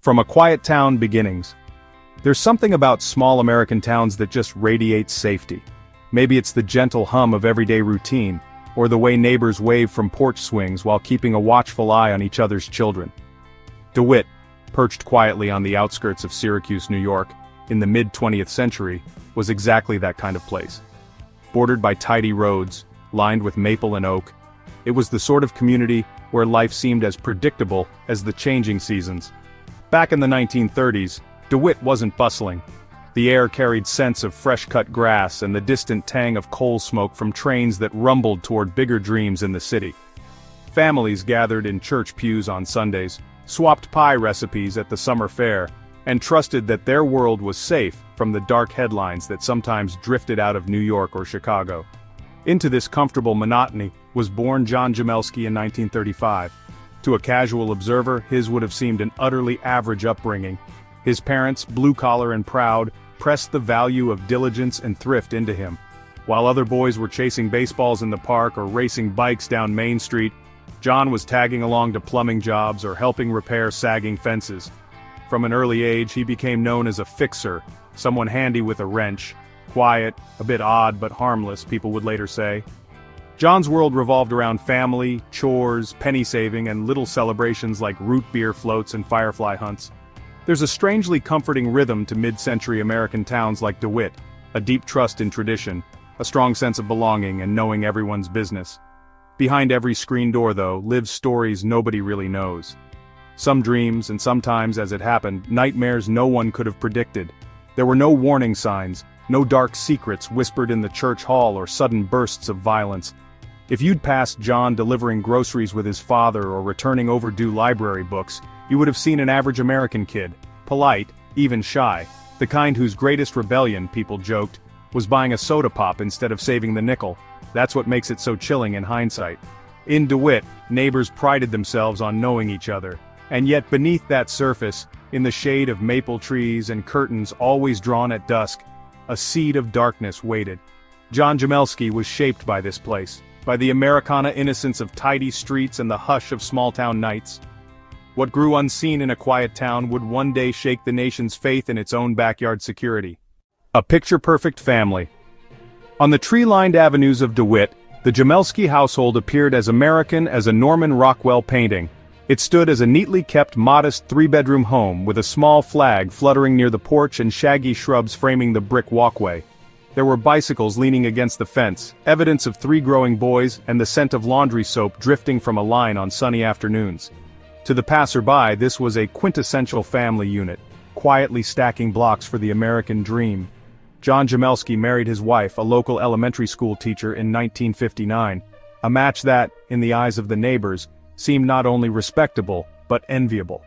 From a quiet town beginnings. There's something about small American towns that just radiates safety. Maybe it's the gentle hum of everyday routine, or the way neighbors wave from porch swings while keeping a watchful eye on each other's children. DeWitt, perched quietly on the outskirts of Syracuse, New York, in the mid-20th century, was exactly that kind of place. Bordered by tidy roads, lined with maple and oak, it was the sort of community where life seemed as predictable as the changing seasons. Back in the 1930s, DeWitt wasn't bustling. The air carried scents of fresh-cut grass and the distant tang of coal smoke from trains that rumbled toward bigger dreams in the city. Families gathered in church pews on Sundays, swapped pie recipes at the summer fair, and trusted that their world was safe from the dark headlines that sometimes drifted out of New York or Chicago. Into this comfortable monotony was born John Jamelski in 1935. To a casual observer, his would have seemed an utterly average upbringing. His parents, blue-collar and proud, pressed the value of diligence and thrift into him. While other boys were chasing baseballs in the park or racing bikes down Main Street, John was tagging along to plumbing jobs or helping repair sagging fences. From an early age, he became known as a fixer, someone handy with a wrench. Quiet, a bit odd but harmless, people would later say. John's world revolved around family, chores, penny saving, and little celebrations like root beer floats and firefly hunts. There's a strangely comforting rhythm to mid-century American towns like DeWitt, a deep trust in tradition, a strong sense of belonging and knowing everyone's business. Behind every screen door, though, live stories nobody really knows. Some dreams, and sometimes, as it happened, nightmares no one could have predicted. There were no warning signs, no dark secrets whispered in the church hall or sudden bursts of violence. If you'd passed John delivering groceries with his father or returning overdue library books, you would have seen an average American kid, polite, even shy, the kind whose greatest rebellion, people joked, was buying a soda pop instead of saving the nickel. That's what makes it so chilling in hindsight. In DeWitt, neighbors prided themselves on knowing each other, and yet beneath that surface, in the shade of maple trees and curtains always drawn at dusk, a seed of darkness waited. John Jamelski was shaped by this place, by the Americana innocence of tidy streets and the hush of small-town nights. What grew unseen in a quiet town would one day shake the nation's faith in its own backyard security. A picture-perfect family. On the tree-lined avenues of DeWitt, the Jamelski household appeared as American as a Norman Rockwell painting. It stood as a neatly kept, modest three-bedroom home with a small flag fluttering near the porch and shaggy shrubs framing the brick walkway. There were bicycles leaning against the fence, evidence of 3 growing boys, and the scent of laundry soap drifting from a line on sunny afternoons. To the passerby, this was a quintessential family unit, quietly stacking blocks for the American dream. John Jamelski married his wife, a local elementary school teacher, in 1959, a match that, in the eyes of the neighbors, seemed not only respectable, but enviable.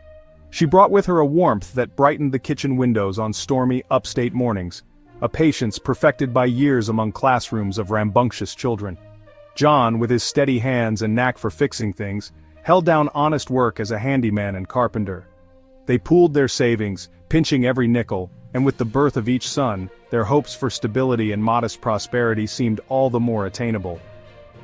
She brought with her a warmth that brightened the kitchen windows on stormy, upstate mornings, a patience perfected by years among classrooms of rambunctious children. John, with his steady hands and knack for fixing things, held down honest work as a handyman and carpenter. They pooled their savings, pinching every nickel, and with the birth of each son, their hopes for stability and modest prosperity seemed all the more attainable.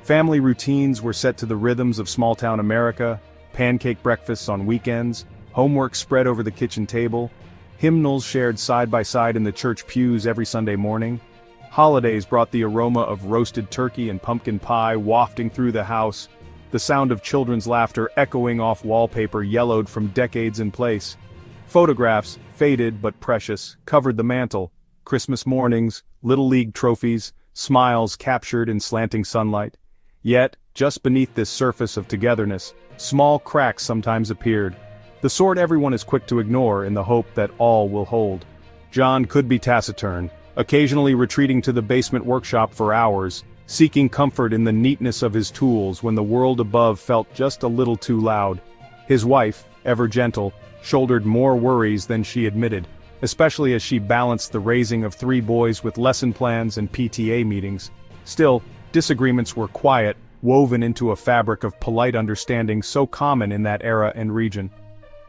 Family routines were set to the rhythms of small-town America, pancake breakfasts on weekends, homework spread over the kitchen table, hymnals shared side by side in the church pews every Sunday morning. Holidays brought the aroma of roasted turkey and pumpkin pie wafting through the house, the sound of children's laughter echoing off wallpaper yellowed from decades in place. Photographs, faded but precious, covered the mantel. Christmas mornings, Little League trophies, smiles captured in slanting sunlight. Yet, just beneath this surface of togetherness, small cracks sometimes appeared, the sort everyone is quick to ignore in the hope that all will hold. John could be taciturn, occasionally retreating to the basement workshop for hours, seeking comfort in the neatness of his tools when the world above felt just a little too loud. His wife, ever gentle, shouldered more worries than she admitted, especially as she balanced the raising of 3 boys with lesson plans and PTA meetings. Still, disagreements were quiet, woven into a fabric of polite understanding so common in that era and region.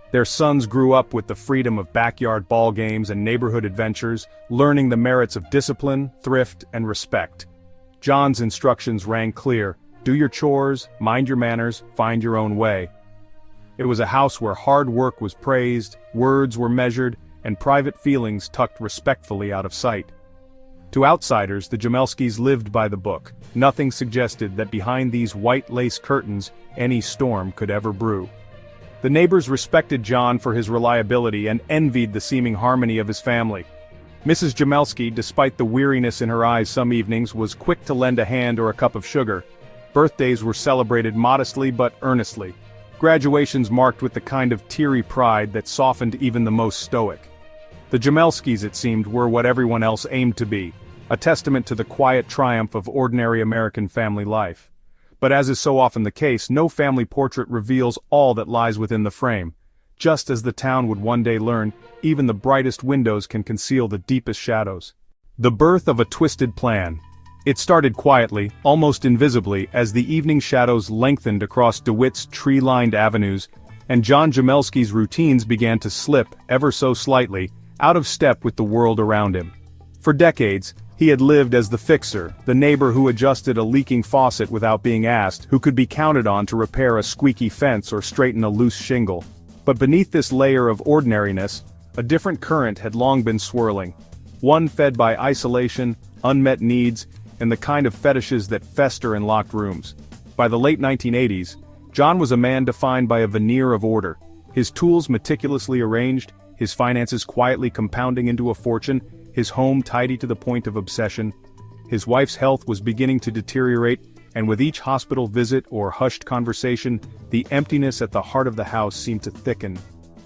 Their sons grew up with the freedom of backyard ball games and neighborhood adventures, learning the merits of discipline, thrift, and respect. John's instructions rang clear: do your chores, mind your manners, find your own way. It was a house where hard work was praised, words were measured, and private feelings tucked respectfully out of sight. To outsiders, the Jamelskis lived by the book. Nothing suggested that behind these white lace curtains, any storm could ever brew. The neighbors respected John for his reliability and envied the seeming harmony of his family. Mrs. Jamelski, despite the weariness in her eyes some evenings, was quick to lend a hand or a cup of sugar. Birthdays were celebrated modestly but earnestly. Graduations marked with the kind of teary pride that softened even the most stoic. The Jamelskis, it seemed, were what everyone else aimed to be, a testament to the quiet triumph of ordinary American family life. But as is so often the case, no family portrait reveals all that lies within the frame. Just as the town would one day learn, even the brightest windows can conceal the deepest shadows. The birth of a twisted plan. It started quietly, almost invisibly, as the evening shadows lengthened across DeWitt's tree-lined avenues, and John Jamelski's routines began to slip, ever so slightly, out of step with the world around him. For decades, he had lived as the fixer, the neighbor who adjusted a leaking faucet without being asked, who could be counted on to repair a squeaky fence or straighten a loose shingle. But beneath this layer of ordinariness, a different current had long been swirling. One fed by isolation, unmet needs, and the kind of fetishes that fester in locked rooms. By the late 1980s, John was a man defined by a veneer of order. His tools meticulously arranged, his finances quietly compounding into a fortune, his home tidy to the point of obsession. His wife's health was beginning to deteriorate, and with each hospital visit or hushed conversation, the emptiness at the heart of the house seemed to thicken.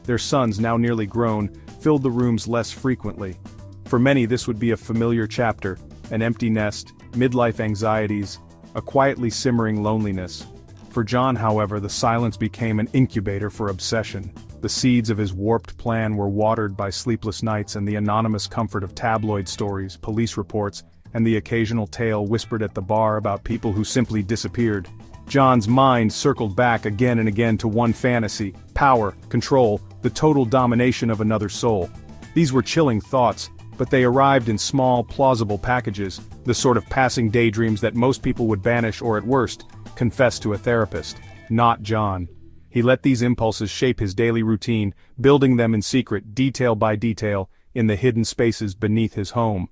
Their sons, now nearly grown, filled the rooms less frequently. For many this would be a familiar chapter, an empty nest, midlife anxieties, a quietly simmering loneliness. For John, however, the silence became an incubator for obsession. The seeds of his warped plan were watered by sleepless nights and the anonymous comfort of tabloid stories, police reports, and the occasional tale whispered at the bar about people who simply disappeared. John's mind circled back again and again to one fantasy: power, control, the total domination of another soul. These were chilling thoughts, but they arrived in small, plausible packages, the sort of passing daydreams that most people would banish or at worst, confess to a therapist. Not John. He let these impulses shape his daily routine, building them in secret, detail by detail, in the hidden spaces beneath his home.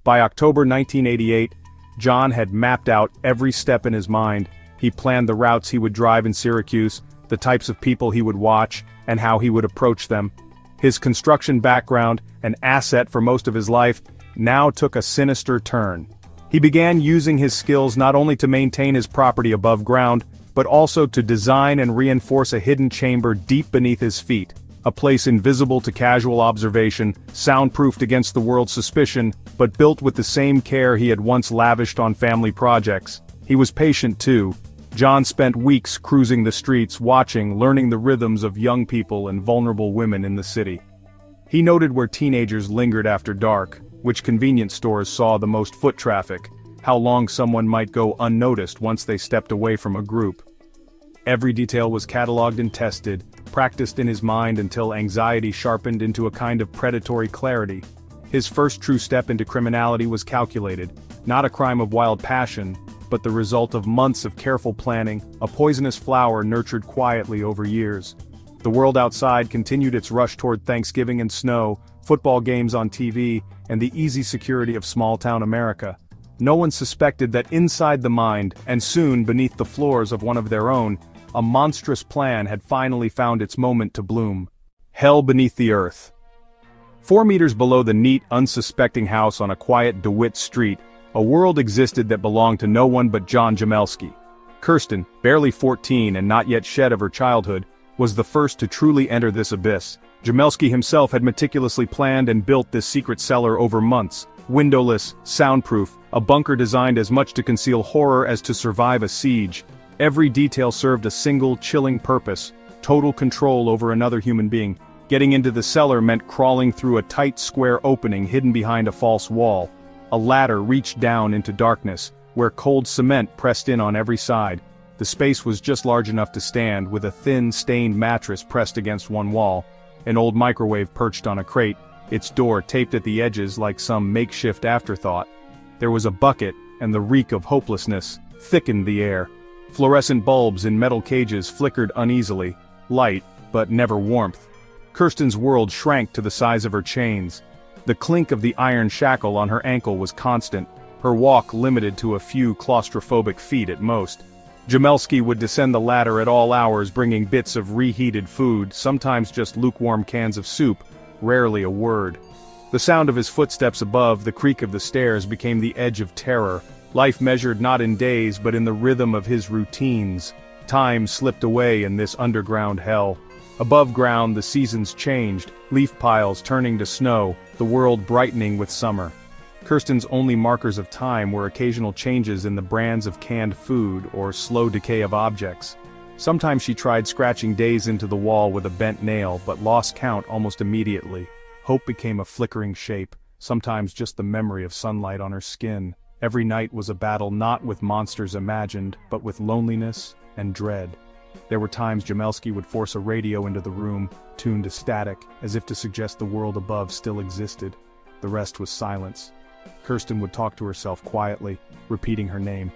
By October 1988, John had mapped out every step in his mind. He planned the routes he would drive in Syracuse, the types of people he would watch, and how he would approach them. His construction background, an asset for most of his life, now took a sinister turn. He began using his skills not only to maintain his property above ground, but also to design and reinforce a hidden chamber deep beneath his feet, a place invisible to casual observation, soundproofed against the world's suspicion, but built with the same care he had once lavished on family projects. He was patient too. John spent weeks cruising the streets, watching, learning the rhythms of young people and vulnerable women in the city. He noted where teenagers lingered after dark, which convenience stores saw the most foot traffic, how long someone might go unnoticed once they stepped away from a group. Every detail was cataloged and tested, practiced in his mind until anxiety sharpened into a kind of predatory clarity. His first true step into criminality was calculated, not a crime of wild passion, but the result of months of careful planning, a poisonous flower nurtured quietly over years. The world outside continued its rush toward Thanksgiving and snow, football games on TV, and the easy security of small-town America. No one suspected that inside the mind, and soon beneath the floors of one of their own, a monstrous plan had finally found its moment to bloom. Hell beneath the earth. 4 meters below the neat, unsuspecting house on a quiet DeWitt street, a world existed that belonged to no one but John Jamelski. Kirsten, barely 14 and not yet shed of her childhood, was the first to truly enter this abyss. Jamelski himself had meticulously planned and built this secret cellar over months. Windowless, soundproof, a bunker designed as much to conceal horror as to survive a siege. Every detail served a single, chilling purpose: total control over another human being. Getting into the cellar meant crawling through a tight square opening hidden behind a false wall. A ladder reached down into darkness, where cold cement pressed in on every side. The space was just large enough to stand, with a thin, stained mattress pressed against one wall, an old microwave perched on a crate, its door taped at the edges like some makeshift afterthought. There was a bucket, and the reek of hopelessness thickened the air. Fluorescent bulbs in metal cages flickered uneasily. light, but never warmth. Kirsten's world shrank to the size of her chains. The clink of the iron shackle on her ankle was constant, her walk limited to a few claustrophobic feet at most. Jamelski would descend the ladder at all hours bringing bits of reheated food, sometimes just lukewarm cans of soup, rarely a word. The sound of his footsteps above, the creak of the stairs became the edge of terror. Life measured not in days but in the rhythm of his routines. Time slipped away in this underground hell. Above ground the seasons changed, leaf piles turning to snow, the world brightening with summer. Kirsten's only markers of time were occasional changes in the brands of canned food or slow decay of objects. Sometimes she tried scratching days into the wall with a bent nail but lost count almost immediately. Hope became a flickering shape, sometimes just the memory of sunlight on her skin. Every night was a battle not with monsters imagined, but with loneliness and dread. There were times Jamelski would force a radio into the room, tuned to static, as if to suggest the world above still existed. The rest was silence. Kirsten would talk to herself quietly, repeating her name.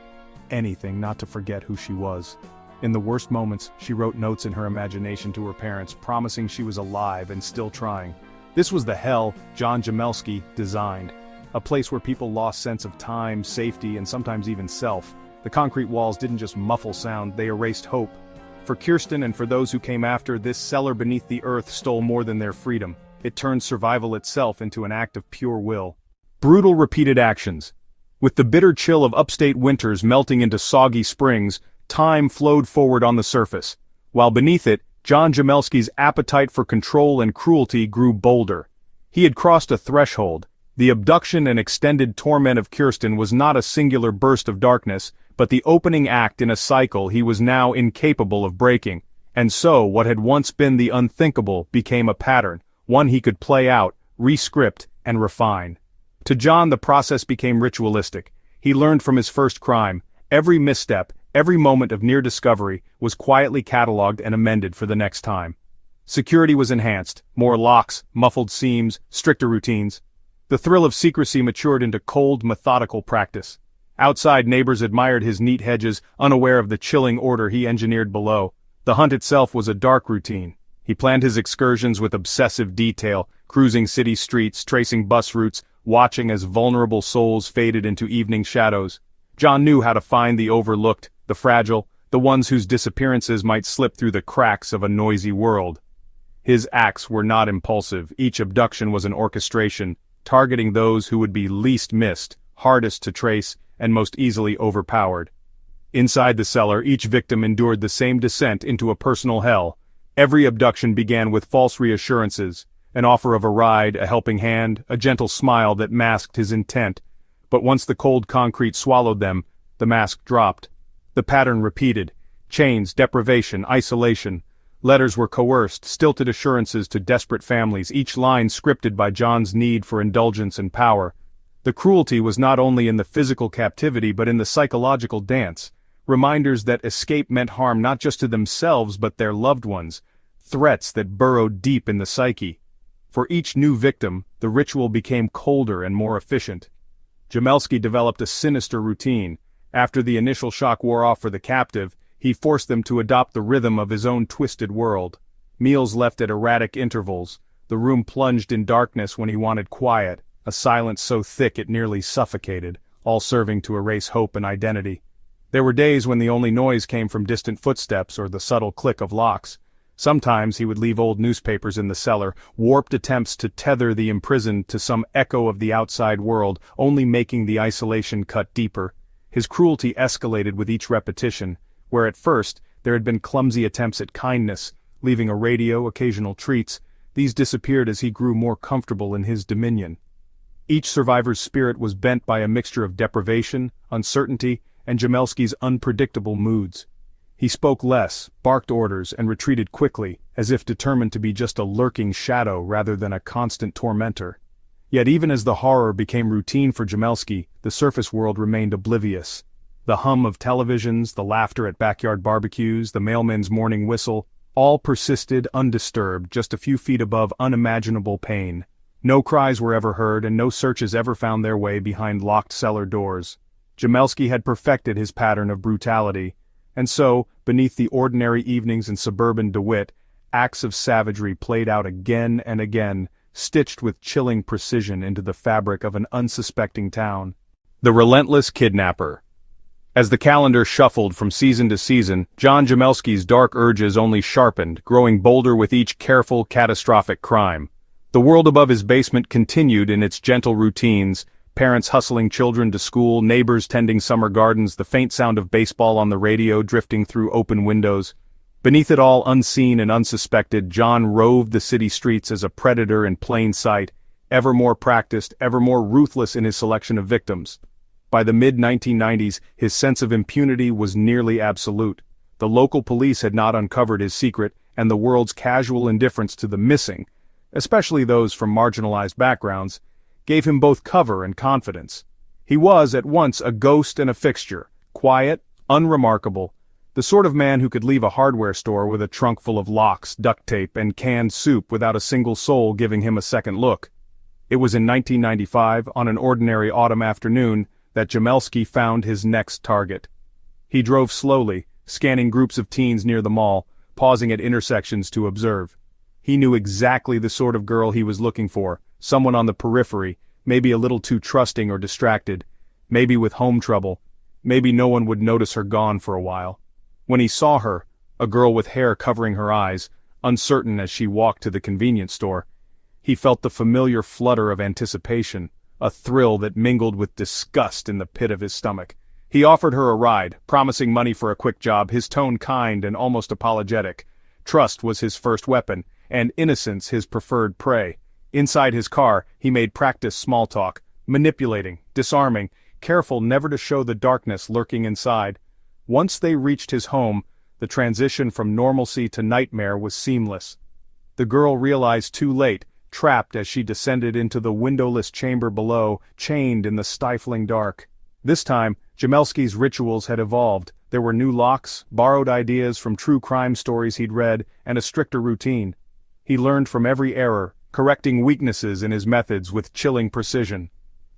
Anything not to forget who she was. In the worst moments, she wrote notes in her imagination to her parents, promising she was alive and still trying. This was the hell John Jamelski designed. A place where people lost sense of time, safety, and sometimes even self. The concrete walls didn't just muffle sound, they erased hope. For Kirsten and for those who came after, this cellar beneath the earth stole more than their freedom. It turned survival itself into an act of pure will. Brutal repeated actions. With the bitter chill of upstate winters melting into soggy springs, time flowed forward on the surface. While beneath it, John Jamelski's appetite for control and cruelty grew bolder. He had crossed a threshold. The abduction and extended torment of Kirsten was not a singular burst of darkness, but the opening act in a cycle he was now incapable of breaking. And so, what had once been the unthinkable became a pattern, one he could play out, re-script, and refine. To John the process became ritualistic. He learned from his first crime. Every misstep, every moment of near discovery, was quietly catalogued and amended for the next time. Security was enhanced, more locks, muffled seams, stricter routines. The thrill of secrecy matured into cold, methodical practice. Outside neighbors admired his neat hedges, unaware of the chilling order he engineered below. The hunt itself was a dark routine. He planned his excursions with obsessive detail, cruising city streets, tracing bus routes, watching as vulnerable souls faded into evening shadows. John knew how to find the overlooked, the fragile, the ones whose disappearances might slip through the cracks of a noisy world. His acts were not impulsive. Each abduction was an orchestration, targeting those who would be least missed, hardest to trace, and most easily overpowered. Inside the cellar, each victim endured the same descent into a personal hell. Every abduction began with false reassurances, an offer of a ride, a helping hand, a gentle smile that masked his intent. But once the cold concrete swallowed them, the mask dropped. The pattern repeated. Chains, deprivation, isolation. Letters were coerced, stilted assurances to desperate families, each line scripted by John's need for indulgence and power. The cruelty was not only in the physical captivity but in the psychological dance. Reminders that escape meant harm not just to themselves but their loved ones. Threats that burrowed deep in the psyche. For each new victim, the ritual became colder and more efficient. Jamelski developed a sinister routine. After the initial shock wore off for the captive, he forced them to adopt the rhythm of his own twisted world. Meals left at erratic intervals, the room plunged in darkness when he wanted quiet, a silence so thick it nearly suffocated, all serving to erase hope and identity. There were days when the only noise came from distant footsteps or the subtle click of locks. Sometimes he would leave old newspapers in the cellar, warped attempts to tether the imprisoned to some echo of the outside world, only making the isolation cut deeper. His cruelty escalated with each repetition, where at first there had been clumsy attempts at kindness, leaving a radio, occasional treats. These disappeared as he grew more comfortable in his dominion. Each survivor's spirit was bent by a mixture of deprivation, uncertainty, and Jamelski's unpredictable moods. He spoke less, barked orders, and retreated quickly, as if determined to be just a lurking shadow rather than a constant tormentor. Yet even as the horror became routine for Jamelski, the surface world remained oblivious. The hum of televisions, the laughter at backyard barbecues, the mailman's morning whistle, all persisted undisturbed just a few feet above unimaginable pain. No cries were ever heard and no searches ever found their way behind locked cellar doors. Jamelski had perfected his pattern of brutality, and so, beneath the ordinary evenings in suburban DeWitt, acts of savagery played out again and again, stitched with chilling precision into the fabric of an unsuspecting town. The relentless kidnapper. As the calendar shuffled from season to season, John Jamelski's dark urges only sharpened, growing bolder with each careful, catastrophic crime. The world above his basement continued in its gentle routines, parents hustling children to school, neighbors tending summer gardens, the faint sound of baseball on the radio drifting through open windows. Beneath it all, unseen and unsuspected, John roved the city streets as a predator in plain sight, ever more practiced, ever more ruthless in his selection of victims. By the mid-1990s, his sense of impunity was nearly absolute. The local police had not uncovered his secret, and the world's casual indifference to the missing, especially those from marginalized backgrounds, gave him both cover and confidence. He was, at once, a ghost and a fixture, quiet, unremarkable, the sort of man who could leave a hardware store with a trunk full of locks, duct tape, and canned soup without a single soul giving him a second look. It was in 1995, on an ordinary autumn afternoon, that Jamelski found his next target. He drove slowly, scanning groups of teens near the mall, pausing at intersections to observe. He knew exactly the sort of girl he was looking for, someone on the periphery, maybe a little too trusting or distracted, maybe with home trouble, maybe no one would notice her gone for a while. When he saw her, a girl with hair covering her eyes, uncertain as she walked to the convenience store, he felt the familiar flutter of anticipation, a thrill that mingled with disgust in the pit of his stomach. He offered her a ride, promising money for a quick job, his tone kind and almost apologetic. Trust was his first weapon, and innocence his preferred prey. Inside his car, he made practice small talk, manipulating, disarming, careful never to show the darkness lurking inside. Once they reached his home, the transition from normalcy to nightmare was seamless. The girl realized too late, trapped as she descended into the windowless chamber below, chained in the stifling dark. This time, Jamelski's rituals had evolved. There were new locks, borrowed ideas from true crime stories he'd read, and a stricter routine. He learned from every error, correcting weaknesses in his methods with chilling precision.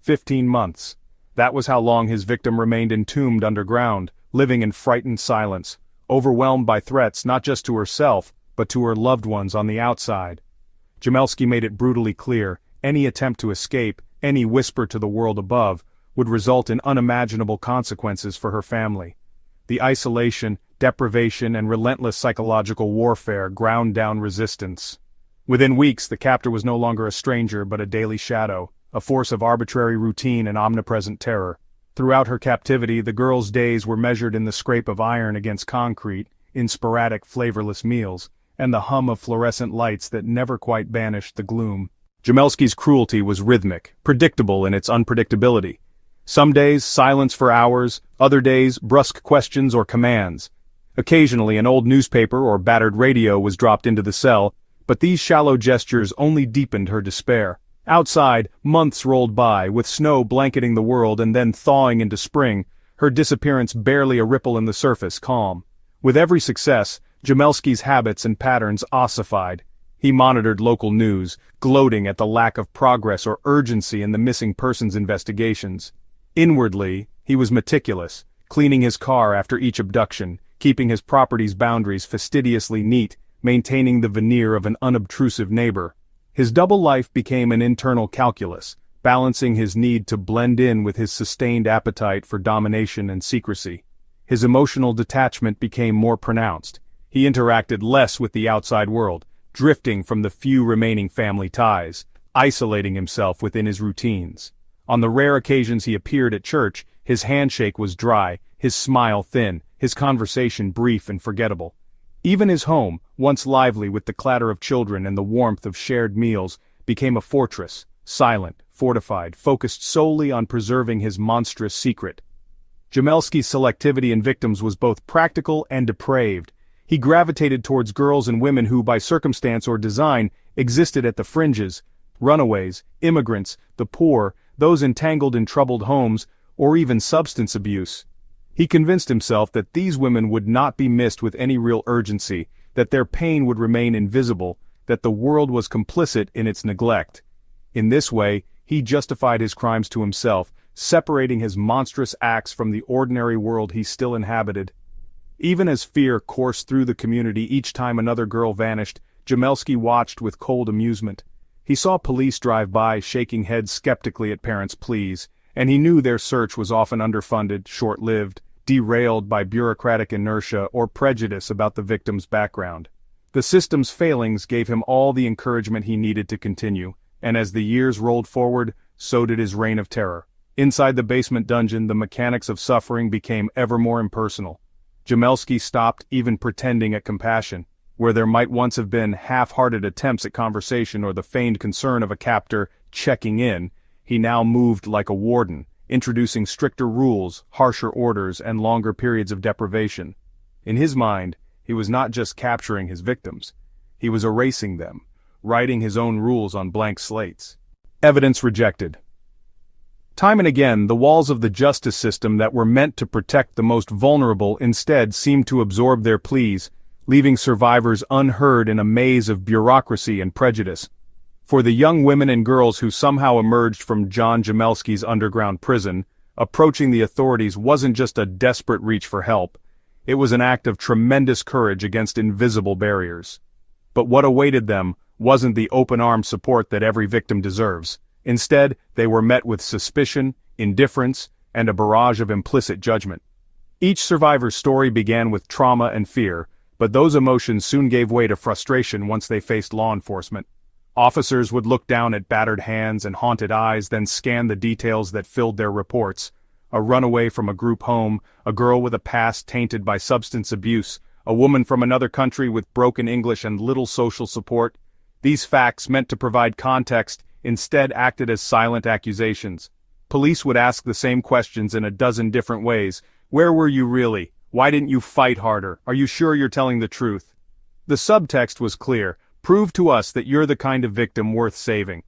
15 months. That was how long his victim remained entombed underground, living in frightened silence, overwhelmed by threats not just to herself, but to her loved ones on the outside. Jamelski made it brutally clear, any attempt to escape, any whisper to the world above, would result in unimaginable consequences for her family. The isolation, deprivation, and relentless psychological warfare ground down resistance. Within weeks, the captor was no longer a stranger but a daily shadow, a force of arbitrary routine and omnipresent terror. Throughout her captivity, the girl's days were measured in the scrape of iron against concrete, in sporadic flavorless meals, and the hum of fluorescent lights that never quite banished the gloom. Jamelski's cruelty was rhythmic, predictable in its unpredictability. Some days, silence for hours, other days, brusque questions or commands. Occasionally, an old newspaper or battered radio was dropped into the cell, but these shallow gestures only deepened her despair. Outside, months rolled by, with snow blanketing the world and then thawing into spring, her disappearance barely a ripple in the surface calm. With every success, Jamelski's habits and patterns ossified. He monitored local news, gloating at the lack of progress or urgency in the missing persons investigations. Inwardly, he was meticulous, cleaning his car after each abduction, keeping his property's boundaries fastidiously neat, maintaining the veneer of an unobtrusive neighbor. His double life became an internal calculus, balancing his need to blend in with his sustained appetite for domination and secrecy. His emotional detachment became more pronounced. He interacted less with the outside world, drifting from the few remaining family ties, isolating himself within his routines. On the rare occasions he appeared at church, his handshake was dry, his smile thin, his conversation brief and forgettable. Even his home, once lively with the clatter of children and the warmth of shared meals, became a fortress, silent, fortified, focused solely on preserving his monstrous secret. Jamelski's selectivity in victims was both practical and depraved. He gravitated towards girls and women who, by circumstance or design, existed at the fringes, runaways, immigrants, the poor, those entangled in troubled homes, or even substance abuse. He convinced himself that these women would not be missed with any real urgency, that their pain would remain invisible, that the world was complicit in its neglect. In this way, he justified his crimes to himself, separating his monstrous acts from the ordinary world he still inhabited. Even as fear coursed through the community each time another girl vanished, Jamelski watched with cold amusement. He saw police drive by shaking heads skeptically at parents' pleas, and he knew their search was often underfunded, short-lived, derailed by bureaucratic inertia or prejudice about the victim's background. The system's failings gave him all the encouragement he needed to continue, and as the years rolled forward, so did his reign of terror. Inside the basement dungeon, the mechanics of suffering became ever more impersonal. Jamelski stopped even pretending at compassion. Where there might once have been half-hearted attempts at conversation or the feigned concern of a captor checking in, he now moved like a warden, introducing stricter rules, harsher orders, and longer periods of deprivation. In his mind, he was not just capturing his victims. He was erasing them, writing his own rules on blank slates. Evidence rejected. Time and again, the walls of the justice system that were meant to protect the most vulnerable instead seemed to absorb their pleas, leaving survivors unheard in a maze of bureaucracy and prejudice. For the young women and girls who somehow emerged from John Jamelski's underground prison, approaching the authorities wasn't just a desperate reach for help. It was an act of tremendous courage against invisible barriers. But what awaited them wasn't the open-armed support that every victim deserves. Instead, they were met with suspicion, indifference, and a barrage of implicit judgment. Each survivor's story began with trauma and fear, but those emotions soon gave way to frustration once they faced law enforcement. Officers would look down at battered hands and haunted eyes, then scan the details that filled their reports. A runaway from a group home, a girl with a past tainted by substance abuse, a woman from another country with broken English and little social support. These facts, meant to provide context, instead acted as silent accusations. Police would ask the same questions in a dozen different ways. Where were you really? Why didn't you fight harder? Are you sure you're telling the truth? The subtext was clear. Prove to us that you're the kind of victim worth saving.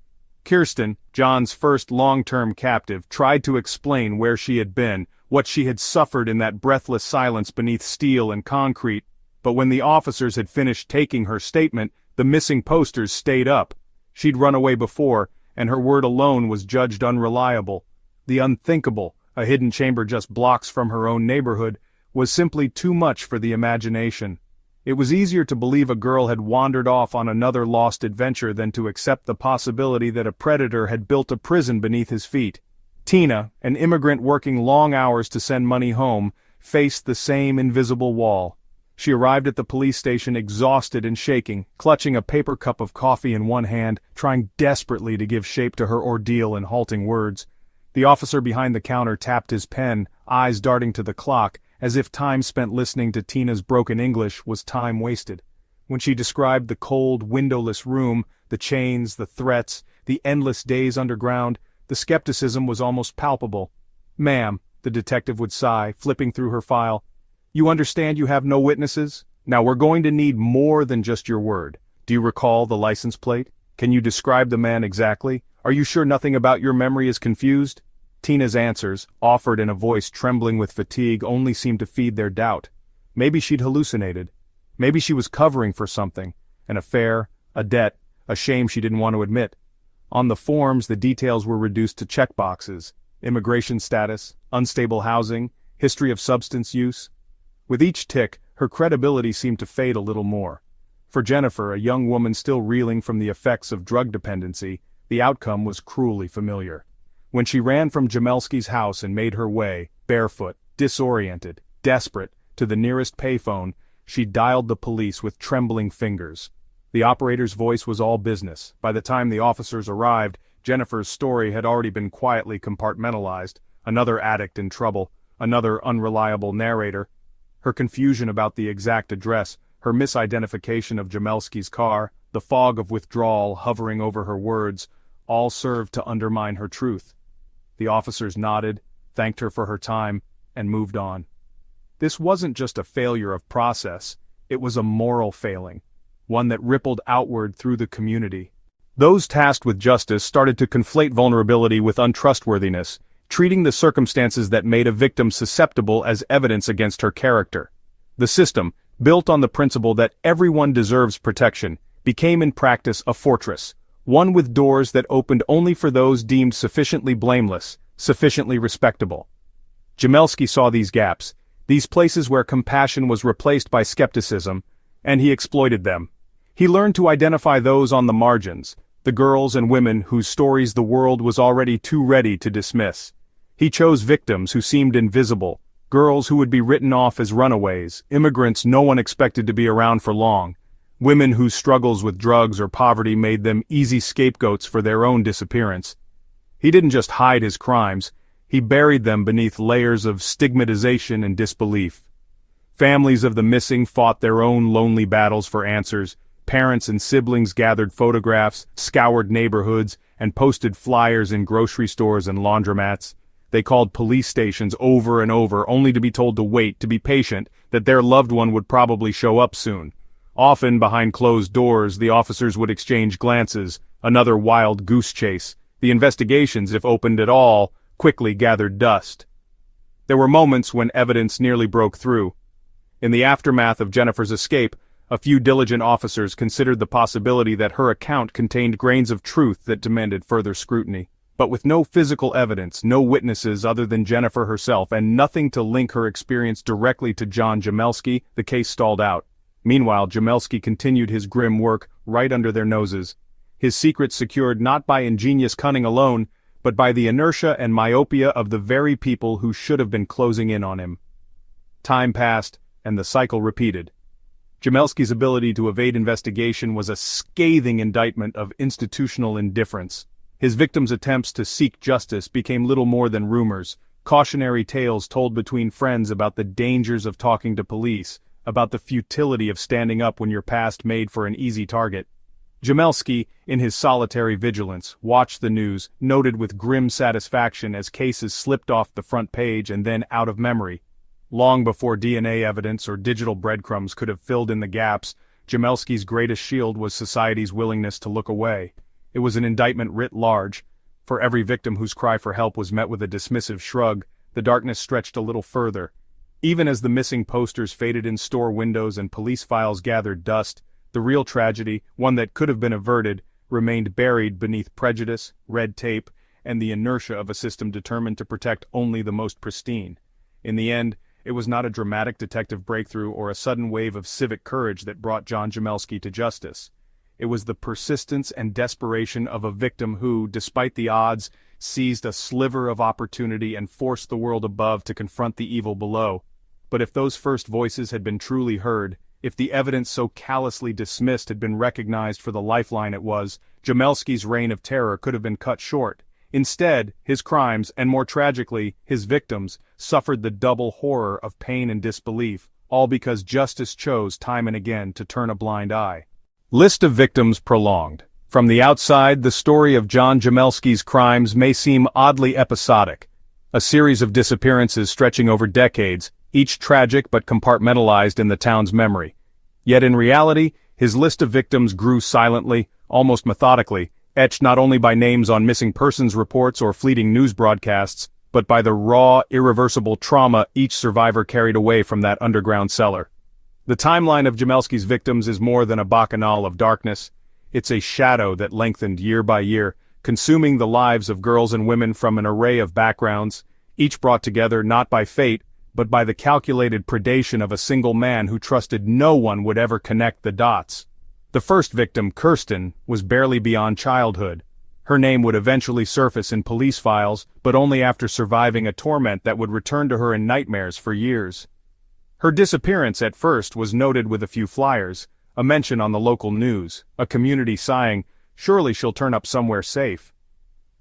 Kirsten, John's first long-term captive, tried to explain where she had been, what she had suffered in that breathless silence beneath steel and concrete, but when the officers had finished taking her statement, the missing posters stayed up. She'd run away before, and her word alone was judged unreliable. The unthinkable, a hidden chamber just blocks from her own neighborhood, was simply too much for the imagination. It was easier to believe a girl had wandered off on another lost adventure than to accept the possibility that a predator had built a prison beneath his feet. Tina, an immigrant working long hours to send money home, faced the same invisible wall. She arrived at the police station exhausted and shaking, clutching a paper cup of coffee in one hand, trying desperately to give shape to her ordeal in halting words. The officer behind the counter tapped his pen, eyes darting to the clock, as if time spent listening to Tina's broken English was time wasted. When she described the cold, windowless room, the chains, the threats, the endless days underground, the skepticism was almost palpable. "Ma'am," the detective would sigh, flipping through her file, "you understand you have no witnesses? Now we're going to need more than just your word. Do you recall the license plate? Can you describe the man exactly? Are you sure nothing about your memory is confused?" Tina's answers, offered in a voice trembling with fatigue, only seemed to feed their doubt. Maybe she'd hallucinated. Maybe she was covering for something, an affair, a debt, a shame she didn't want to admit. On the forms, the details were reduced to checkboxes: immigration status, unstable housing, history of substance use. With each tick, her credibility seemed to fade a little more. For Jennifer, a young woman still reeling from the effects of drug dependency, the outcome was cruelly familiar. When she ran from Jamelski's house and made her way, barefoot, disoriented, desperate, to the nearest payphone, she dialed the police with trembling fingers. The operator's voice was all business. By the time the officers arrived, Jennifer's story had already been quietly compartmentalized: another addict in trouble, another unreliable narrator. Her confusion about the exact address, her misidentification of Jamelski's car, the fog of withdrawal hovering over her words, all served to undermine her truth. The officers nodded, thanked her for her time, and moved on. This wasn't just a failure of process, it was a moral failing, one that rippled outward through the community. Those tasked with justice started to conflate vulnerability with untrustworthiness, treating the circumstances that made a victim susceptible as evidence against her character. The system, built on the principle that everyone deserves protection, became in practice a fortress, one with doors that opened only for those deemed sufficiently blameless, sufficiently respectable. Jamelski saw these gaps. these places where compassion was replaced by skepticism, and he exploited them. He learned to identify those on the margins, the girls and women whose stories the world was already too ready to dismiss. He chose victims who seemed invisible, girls who would be written off as runaways, immigrants no one expected to be around for long, women whose struggles with drugs or poverty made them easy scapegoats for their own disappearance. He didn't just hide his crimes, he buried them beneath layers of stigmatization and disbelief. Families of the missing fought their own lonely battles for answers. Parents and siblings gathered photographs, scoured neighborhoods, and posted flyers in grocery stores and laundromats. They called police stations over and over, only to be told to wait, to be patient, that their loved one would probably show up soon. Often, behind closed doors, the officers would exchange glances, another wild goose chase. The investigations, if opened at all, quickly gathered dust. There were moments when evidence nearly broke through. In the aftermath of Jennifer's escape, a few diligent officers considered the possibility that her account contained grains of truth that demanded further scrutiny. But with no physical evidence, no witnesses other than Jennifer herself, and nothing to link her experience directly to John Jamelski, the case stalled out. Meanwhile, Jamelski continued his grim work right under their noses. His secrets secured not by ingenious cunning alone, but by the inertia and myopia of the very people who should have been closing in on him. Time passed, and the cycle repeated. Jamelski's ability to evade investigation was a scathing indictment of institutional indifference. His victims' attempts to seek justice became little more than rumors, cautionary tales told between friends about the dangers of talking to police, about the futility of standing up when your past made for an easy target. Jamelski, in his solitary vigilance, watched the news, noted with grim satisfaction as cases slipped off the front page and then out of memory. Long before DNA evidence or digital breadcrumbs could have filled in the gaps, Jamelski's greatest shield was society's willingness to look away. It was an indictment writ large. For every victim whose cry for help was met with a dismissive shrug, the darkness stretched a little further. Even as the missing posters faded in store windows and police files gathered dust, the real tragedy, one that could have been averted, remained buried beneath prejudice, red tape, and the inertia of a system determined to protect only the most pristine. In the end, it was not a dramatic detective breakthrough or a sudden wave of civic courage that brought John Jamelski to justice. It was the persistence and desperation of a victim who, despite the odds, seized a sliver of opportunity and forced the world above to confront the evil below. But if those first voices had been truly heard, if the evidence so callously dismissed had been recognized for the lifeline it was, Jamelski's reign of terror could have been cut short. Instead, his crimes, and more tragically, his victims, suffered the double horror of pain and disbelief, all because justice chose time and again to turn a blind eye. List of victims prolonged. From the outside, the story of John Jamelski's crimes may seem oddly episodic. A series of disappearances stretching over decades, each tragic but compartmentalized in the town's memory. Yet in reality, his list of victims grew silently, almost methodically, etched not only by names on missing persons reports or fleeting news broadcasts, but by the raw, irreversible trauma each survivor carried away from that underground cellar. The timeline of Jamelski's victims is more than a bacchanal of darkness. It's a shadow that lengthened year by year, consuming the lives of girls and women from an array of backgrounds, each brought together not by fate, but by the calculated predation of a single man who trusted no one would ever connect the dots. The first victim, Kirsten, was barely beyond childhood. Her name would eventually surface in police files, but only after surviving a torment that would return to her in nightmares for years. Her disappearance at first was noted with a few flyers, a mention on the local news, a community sighing, "Surely she'll turn up somewhere safe."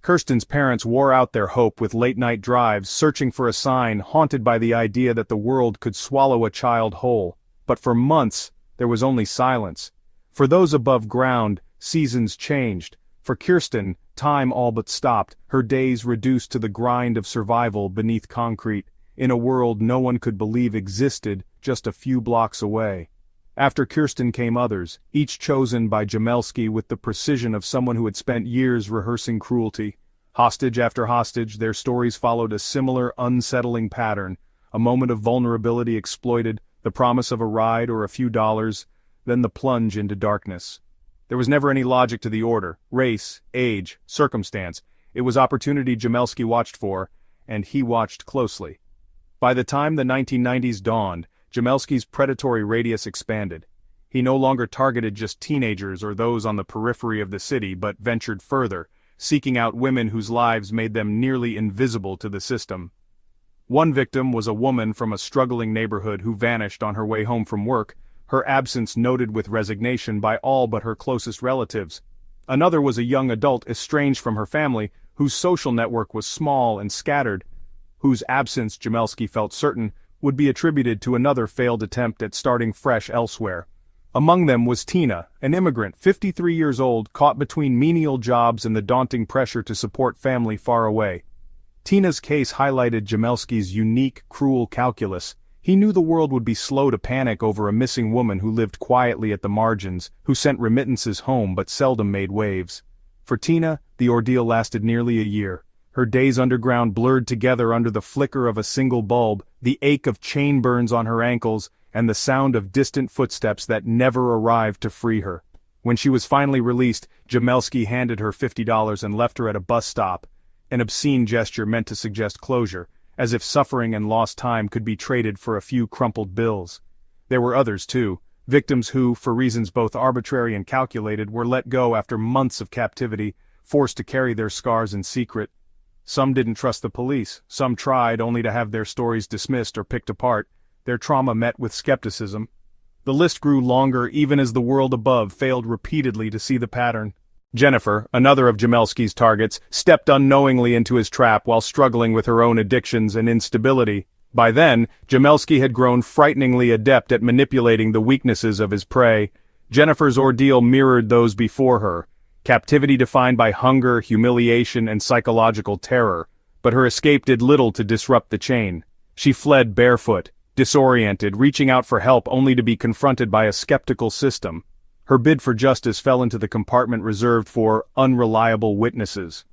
Kirsten's parents wore out their hope with late-night drives, searching for a sign, haunted by the idea that the world could swallow a child whole. But for months, there was only silence. For those above ground, seasons changed. For Kirsten, time all but stopped, her days reduced to the grind of survival beneath concrete, in a world no one could believe existed just a few blocks away. After Kirsten came others, each chosen by Jamelski with the precision of someone who had spent years rehearsing cruelty. Hostage after hostage, their stories followed a similar unsettling pattern, a moment of vulnerability exploited, the promise of a ride or a few dollars, then the plunge into darkness. There was never any logic to the order, race, age, circumstance. It was opportunity Jamelski watched for, and he watched closely. By the time the 1990s dawned, Jamelski's predatory radius expanded. He no longer targeted just teenagers or those on the periphery of the city but ventured further, seeking out women whose lives made them nearly invisible to the system. One victim was a woman from a struggling neighborhood who vanished on her way home from work, her absence noted with resignation by all but her closest relatives. Another was a young adult estranged from her family, whose social network was small and scattered, whose absence, Jamelski felt certain, would be attributed to another failed attempt at starting fresh elsewhere. Among them was Tina, an immigrant, 53 years old, caught between menial jobs and the daunting pressure to support family far away. Tina's case highlighted Jamelski's unique, cruel calculus. He knew the world would be slow to panic over a missing woman who lived quietly at the margins, who sent remittances home but seldom made waves. For Tina, the ordeal lasted nearly a year. Her days underground blurred together under the flicker of a single bulb, the ache of chain burns on her ankles, and the sound of distant footsteps that never arrived to free her. When she was finally released, Jamelski handed her $50 and left her at a bus stop, an obscene gesture meant to suggest closure, as if suffering and lost time could be traded for a few crumpled bills. There were others too, victims who, for reasons both arbitrary and calculated, were let go after months of captivity, forced to carry their scars in secret. Some didn't trust the police, some tried only to have their stories dismissed or picked apart, their trauma met with skepticism. The list grew longer even as the world above failed repeatedly to see the pattern. Jennifer, another of Jamelski's targets, stepped unknowingly into his trap while struggling with her own addictions and instability. By then, Jamelski had grown frighteningly adept at manipulating the weaknesses of his prey. Jennifer's ordeal mirrored those before her. Captivity defined by hunger, humiliation, and psychological terror. But her escape did little to disrupt the chain. She fled barefoot, disoriented, reaching out for help only to be confronted by a skeptical system. Her bid for justice fell into the compartment reserved for unreliable witnesses.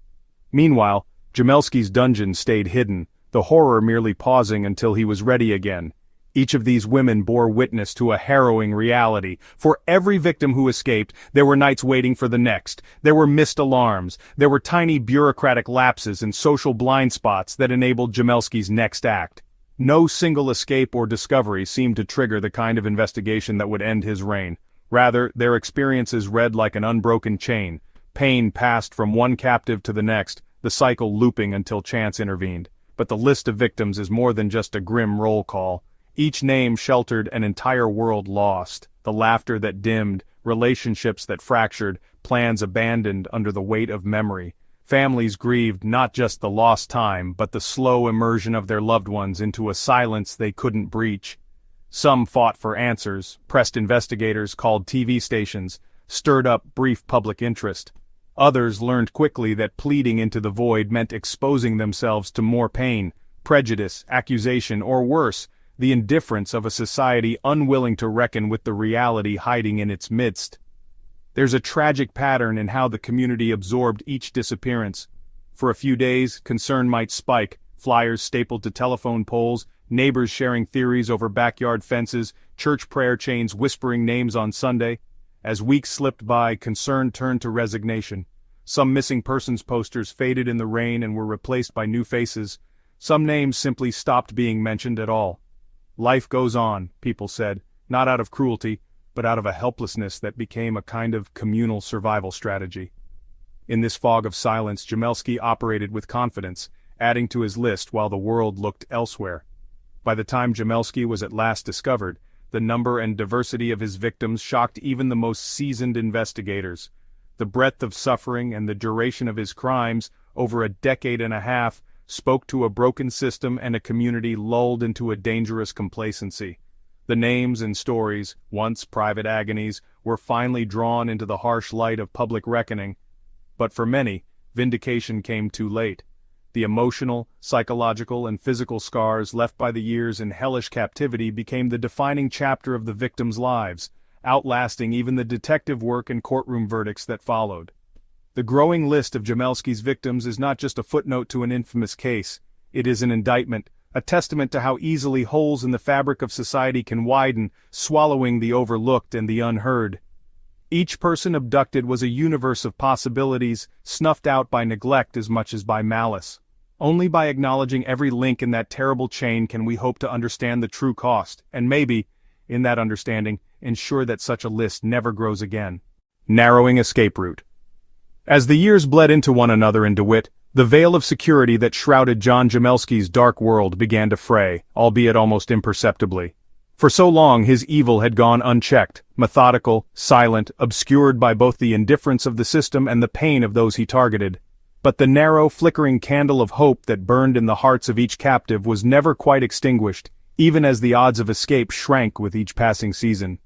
Meanwhile, Jamelski's dungeon stayed hidden, the horror merely pausing until he was ready again. Each of these women bore witness to a harrowing reality. For every victim who escaped, there were nights waiting for the next. There were missed alarms. There were tiny bureaucratic lapses and social blind spots that enabled Jamelski's next act. No single escape or discovery seemed to trigger the kind of investigation that would end his reign. Rather, their experiences read like an unbroken chain. Pain passed from one captive to the next, the cycle looping until chance intervened. But the list of victims is more than just a grim roll call. Each name sheltered an entire world lost, the laughter that dimmed, relationships that fractured, plans abandoned under the weight of memory. Families grieved not just the lost time, but the slow immersion of their loved ones into a silence they couldn't breach. Some fought for answers, pressed investigators, called TV stations, stirred up brief public interest. Others learned quickly that pleading into the void meant exposing themselves to more pain, prejudice, accusation, or worse, the indifference of a society unwilling to reckon with the reality hiding in its midst. There's a tragic pattern in how the community absorbed each disappearance. For a few days, concern might spike, flyers stapled to telephone poles, neighbors sharing theories over backyard fences, church prayer chains whispering names on Sunday. As weeks slipped by, concern turned to resignation. Some missing persons posters faded in the rain and were replaced by new faces. Some names simply stopped being mentioned at all. Life goes on, people said, not out of cruelty, but out of a helplessness that became a kind of communal survival strategy. In this fog of silence, Jamelski operated with confidence, adding to his list while the world looked elsewhere. By the time Jamelski was at last discovered, the number and diversity of his victims shocked even the most seasoned investigators. The breadth of suffering and the duration of his crimes, over a decade and a half, spoke to a broken system and a community lulled into a dangerous complacency. The names and stories, once private agonies, were finally drawn into the harsh light of public reckoning. But for many, vindication came too late. The emotional, psychological, and physical scars left by the years in hellish captivity became the defining chapter of the victims' lives, outlasting even the detective work and courtroom verdicts that followed. The growing list of Jamelski's victims is not just a footnote to an infamous case. It is an indictment, a testament to how easily holes in the fabric of society can widen, swallowing the overlooked and the unheard. Each person abducted was a universe of possibilities, snuffed out by neglect as much as by malice. Only by acknowledging every link in that terrible chain can we hope to understand the true cost, and maybe, in that understanding, ensure that such a list never grows again. Narrowing escape route. As the years bled into one another in DeWitt, the veil of security that shrouded John Jamelski's dark world began to fray, albeit almost imperceptibly. For so long his evil had gone unchecked, methodical, silent, obscured by both the indifference of the system and the pain of those he targeted. But the narrow, flickering candle of hope that burned in the hearts of each captive was never quite extinguished, even as the odds of escape shrank with each passing season.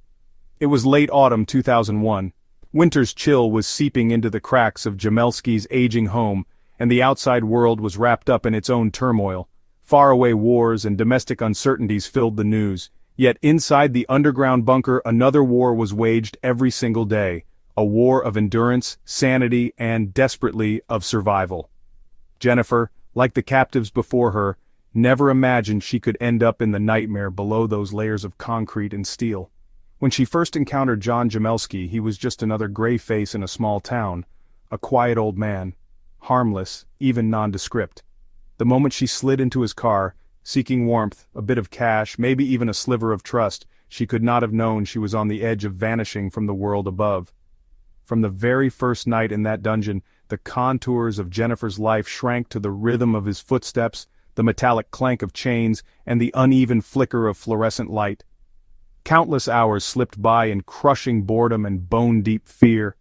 It was late autumn 2001. Winter's chill was seeping into the cracks of Jamelski's aging home, and the outside world was wrapped up in its own turmoil. Faraway wars and domestic uncertainties filled the news, yet inside the underground bunker another war was waged every single day, a war of endurance, sanity, and, desperately, of survival. Jennifer, like the captives before her, never imagined she could end up in the nightmare below those layers of concrete and steel. When she first encountered John Jamelski, he was just another gray face in a small town, a quiet old man, harmless, even nondescript. The moment she slid into his car, seeking warmth, a bit of cash, maybe even a sliver of trust, she could not have known she was on the edge of vanishing from the world above. From the very first night in that dungeon, the contours of Jennifer's life shrank to the rhythm of his footsteps, the metallic clank of chains, and the uneven flicker of fluorescent light. Countless hours slipped by in crushing boredom and bone-deep fear.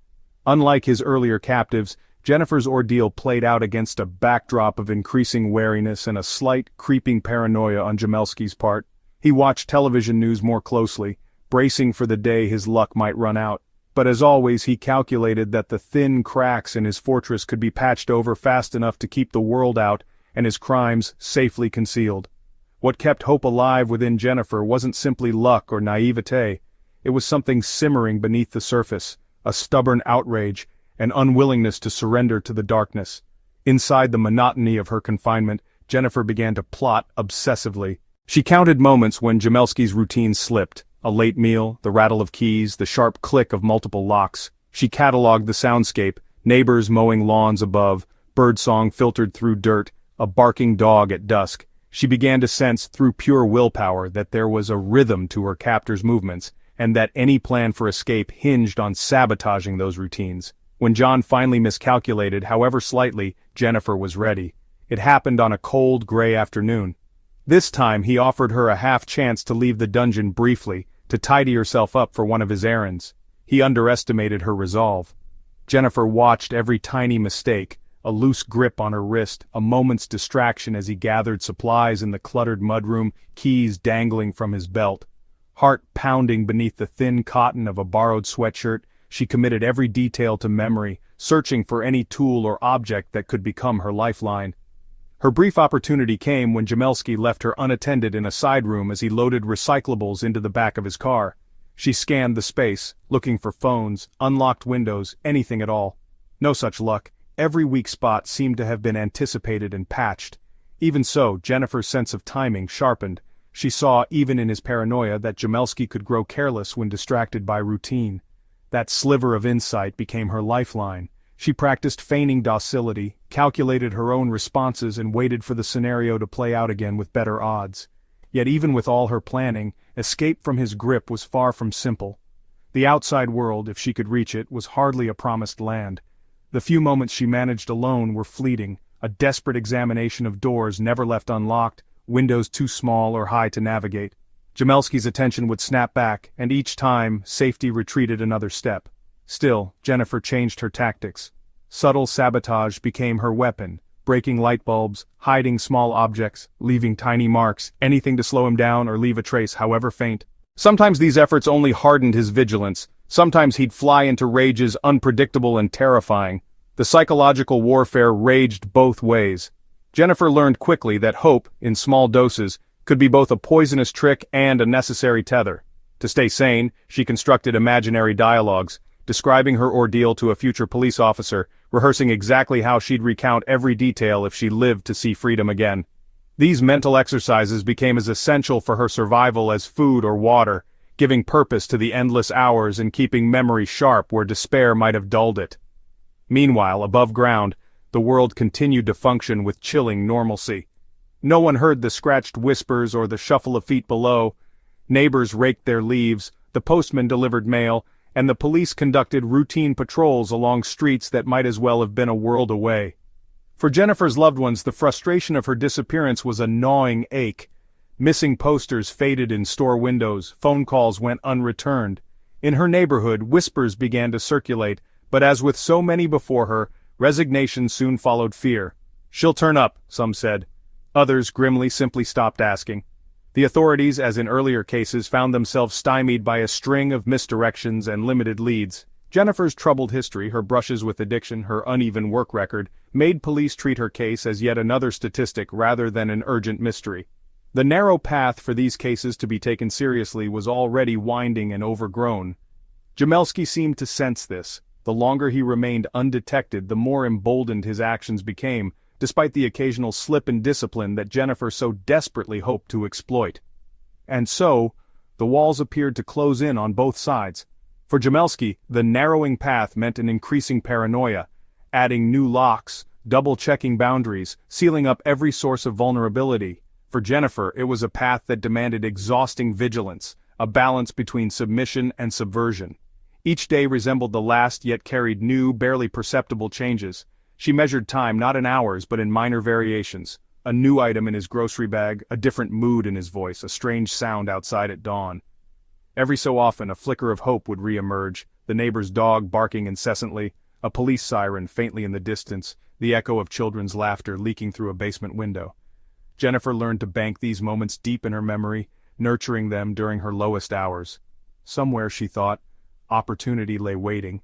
Unlike his earlier captives, Jennifer's ordeal played out against a backdrop of increasing wariness and a slight, creeping paranoia on Jamelski's part. He watched television news more closely, bracing for the day his luck might run out. But as always, he calculated that the thin cracks in his fortress could be patched over fast enough to keep the world out and his crimes safely concealed. What kept hope alive within Jennifer wasn't simply luck or naivete. It was something simmering beneath the surface, a stubborn outrage, an unwillingness to surrender to the darkness. Inside the monotony of her confinement, Jennifer began to plot obsessively. She counted moments when Jamelski's routine slipped, a late meal, the rattle of keys, the sharp click of multiple locks. She cataloged the soundscape, neighbors mowing lawns above, birdsong filtered through dirt, a barking dog at dusk. She began to sense through pure willpower that there was a rhythm to her captor's movements, and that any plan for escape hinged on sabotaging those routines. When John finally miscalculated, however slightly, Jennifer was ready. It happened on a cold, gray afternoon. This time he offered her a half chance to leave the dungeon briefly, to tidy herself up for one of his errands. He underestimated her resolve. Jennifer watched every tiny mistake, a loose grip on her wrist, a moment's distraction as he gathered supplies in the cluttered mudroom, keys dangling from his belt. Heart pounding beneath the thin cotton of a borrowed sweatshirt, she committed every detail to memory, searching for any tool or object that could become her lifeline. Her brief opportunity came when Jamelski left her unattended in a side room as he loaded recyclables into the back of his car. She scanned the space, looking for phones, unlocked windows, anything at all. No such luck. Every weak spot seemed to have been anticipated and patched. Even so, Jennifer's sense of timing sharpened. She saw, even in his paranoia, that Jamelski could grow careless when distracted by routine. That sliver of insight became her lifeline. She practiced feigning docility, calculated her own responses, and waited for the scenario to play out again with better odds. Yet even with all her planning, escape from his grip was far from simple. The outside world, if she could reach it, was hardly a promised land. The few moments she managed alone were fleeting, a desperate examination of doors never left unlocked, windows too small or high to navigate. Jamelski's attention would snap back, and each time, safety retreated another step. Still, Jennifer changed her tactics. Subtle sabotage became her weapon, breaking light bulbs, hiding small objects, leaving tiny marks, anything to slow him down or leave a trace however faint. Sometimes these efforts only hardened his vigilance, sometimes he'd fly into rages unpredictable and terrifying. The psychological warfare raged both ways. Jennifer learned quickly that hope, in small doses, could be both a poisonous trick and a necessary tether. To stay sane, she constructed imaginary dialogues, describing her ordeal to a future police officer, rehearsing exactly how she'd recount every detail if she lived to see freedom again. These mental exercises became as essential for her survival as food or water, giving purpose to the endless hours and keeping memory sharp where despair might have dulled it. Meanwhile, above ground, the world continued to function with chilling normalcy. No one heard the scratched whispers or the shuffle of feet below. Neighbors raked their leaves, the postman delivered mail, and the police conducted routine patrols along streets that might as well have been a world away. For Jennifer's loved ones, the frustration of her disappearance was a gnawing ache. Missing posters faded in store windows, phone calls went unreturned. In her neighborhood, whispers began to circulate, but as with so many before her, resignation soon followed fear. "She'll turn up," some said. Others grimly simply stopped asking. The authorities, as in earlier cases, found themselves stymied by a string of misdirections and limited leads. Jennifer's troubled history, her brushes with addiction, her uneven work record, made police treat her case as yet another statistic rather than an urgent mystery. The narrow path for these cases to be taken seriously was already winding and overgrown. Jamelski seemed to sense this. The longer he remained undetected, the more emboldened his actions became, despite the occasional slip in discipline that Jennifer so desperately hoped to exploit. And so, the walls appeared to close in on both sides. For Jamelski, the narrowing path meant an increasing paranoia, adding new locks, double-checking boundaries, sealing up every source of vulnerability. For Jennifer, it was a path that demanded exhausting vigilance, a balance between submission and subversion. Each day resembled the last yet carried new, barely perceptible changes. She measured time not in hours but in minor variations. A new item in his grocery bag, a different mood in his voice, a strange sound outside at dawn. Every so often a flicker of hope would re-emerge, the neighbor's dog barking incessantly, a police siren faintly in the distance, the echo of children's laughter leaking through a basement window. Jennifer learned to bank these moments deep in her memory, nurturing them during her lowest hours. Somewhere, she thought, opportunity lay waiting.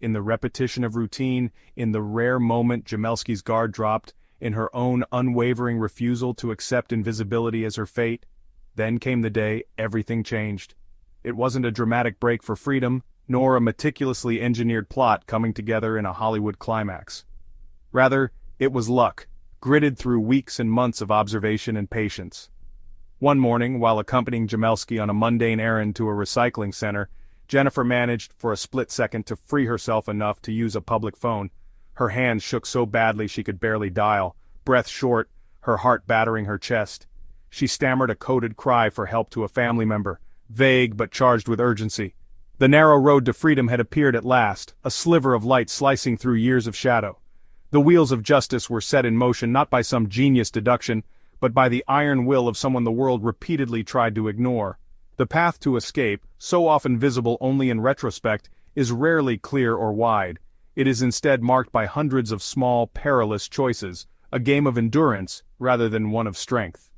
In the repetition of routine, in the rare moment Jamelski's guard dropped, in her own unwavering refusal to accept invisibility as her fate. Then came the day everything changed. It wasn't a dramatic break for freedom, nor a meticulously engineered plot coming together in a Hollywood climax. Rather, it was luck, gritted through weeks and months of observation and patience. One morning, while accompanying Jamelski on a mundane errand to a recycling center, Jennifer managed for a split second to free herself enough to use a public phone. Her hands shook so badly she could barely dial, breath short, her heart battering her chest. She stammered a coded cry for help to a family member, vague but charged with urgency. The narrow road to freedom had appeared at last, a sliver of light slicing through years of shadow. The wheels of justice were set in motion not by some genius deduction, but by the iron will of someone the world repeatedly tried to ignore. The path to escape, so often visible only in retrospect, is rarely clear or wide. It is instead marked by hundreds of small, perilous choices, a game of endurance rather than one of strength.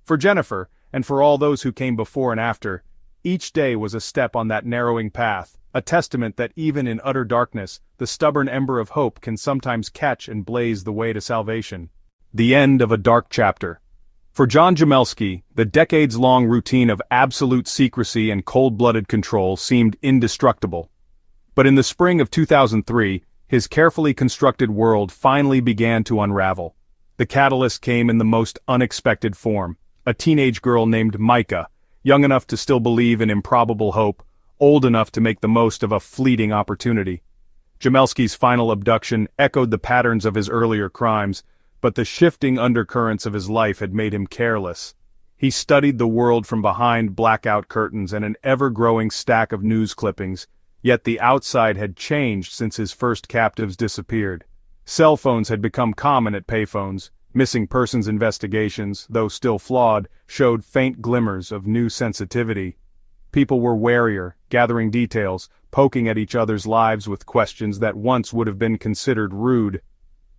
For Jennifer, and for all those who came before and after, each day was a step on that narrowing path, a testament that even in utter darkness, the stubborn ember of hope can sometimes catch and blaze the way to salvation. The end of a dark chapter. For John Jamelski, the decades-long routine of absolute secrecy and cold-blooded control seemed indestructible. But in the spring of 2003, his carefully constructed world finally began to unravel. The catalyst came in the most unexpected form. A teenage girl named Micah, young enough to still believe in improbable hope, old enough to make the most of a fleeting opportunity. Jamelski's final abduction echoed the patterns of his earlier crimes, but the shifting undercurrents of his life had made him careless. He studied the world from behind blackout curtains and an ever-growing stack of news clippings, yet the outside had changed since his first captives disappeared. Cell phones had become common at payphones. Missing persons investigations, though still flawed, showed faint glimmers of new sensitivity. People were warier, gathering details, poking at each other's lives with questions that once would have been considered rude.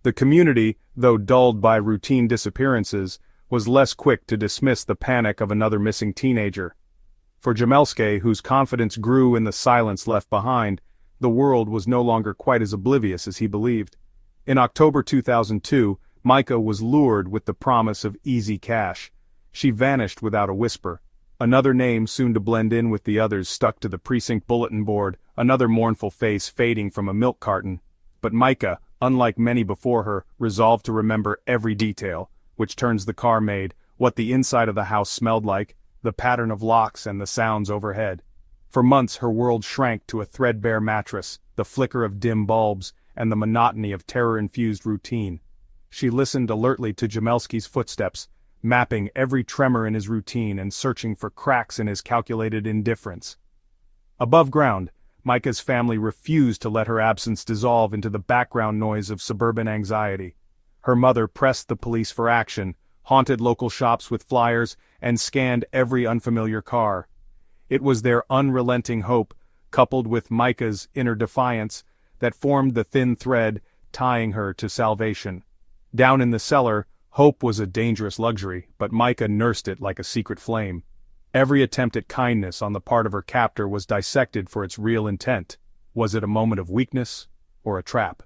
The community, though dulled by routine disappearances, was less quick to dismiss the panic of another missing teenager. For Jamelski, whose confidence grew in the silence left behind, the world was no longer quite as oblivious as he believed. In October 2002, Micah was lured with the promise of easy cash. She vanished without a whisper. Another name soon to blend in with the others stuck to the precinct bulletin board, another mournful face fading from a milk carton. But Micah, unlike many before her, resolved to remember every detail, which turns the car made, what the inside of the house smelled like, the pattern of locks and the sounds overhead. For months her world shrank to a threadbare mattress, the flicker of dim bulbs, and the monotony of terror-infused routine. She listened alertly to Jamelski's footsteps, mapping every tremor in his routine and searching for cracks in his calculated indifference. Above ground, Micah's family refused to let her absence dissolve into the background noise of suburban anxiety. Her mother pressed the police for action, haunted local shops with flyers, and scanned every unfamiliar car. It was their unrelenting hope, coupled with Micah's inner defiance, that formed the thin thread tying her to salvation. Down in the cellar, hope was a dangerous luxury, but Micah nursed it like a secret flame. Every attempt at kindness on the part of her captor was dissected for its real intent. Was it a moment of weakness, or a trap?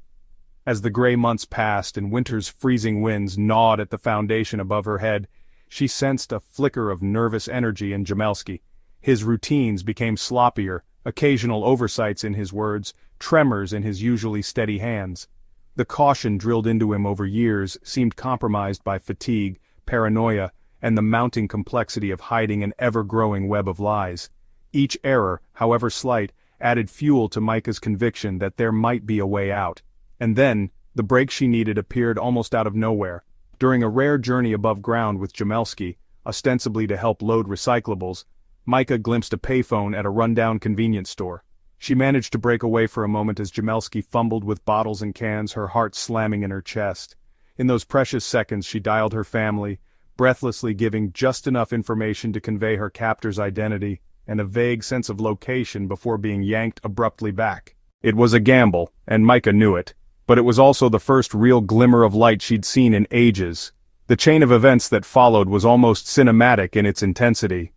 As the gray months passed and winter's freezing winds gnawed at the foundation above her head, she sensed a flicker of nervous energy in Jamelski. His routines became sloppier, occasional oversights in his words, tremors in his usually steady hands. The caution drilled into him over years seemed compromised by fatigue, paranoia, and the mounting complexity of hiding an ever-growing web of lies. Each error, however slight, added fuel to Micah's conviction that there might be a way out. And then, the break she needed appeared almost out of nowhere. During a rare journey above ground with Jamelski, ostensibly to help load recyclables, Micah glimpsed a payphone at a rundown convenience store. She managed to break away for a moment as Jamelski fumbled with bottles and cans, her heart slamming in her chest. In those precious seconds she dialed her family, breathlessly giving just enough information to convey her captor's identity and a vague sense of location before being yanked abruptly back. It was a gamble, and Micah knew it, but it was also the first real glimmer of light she'd seen in ages. The chain of events that followed was almost cinematic in its intensity.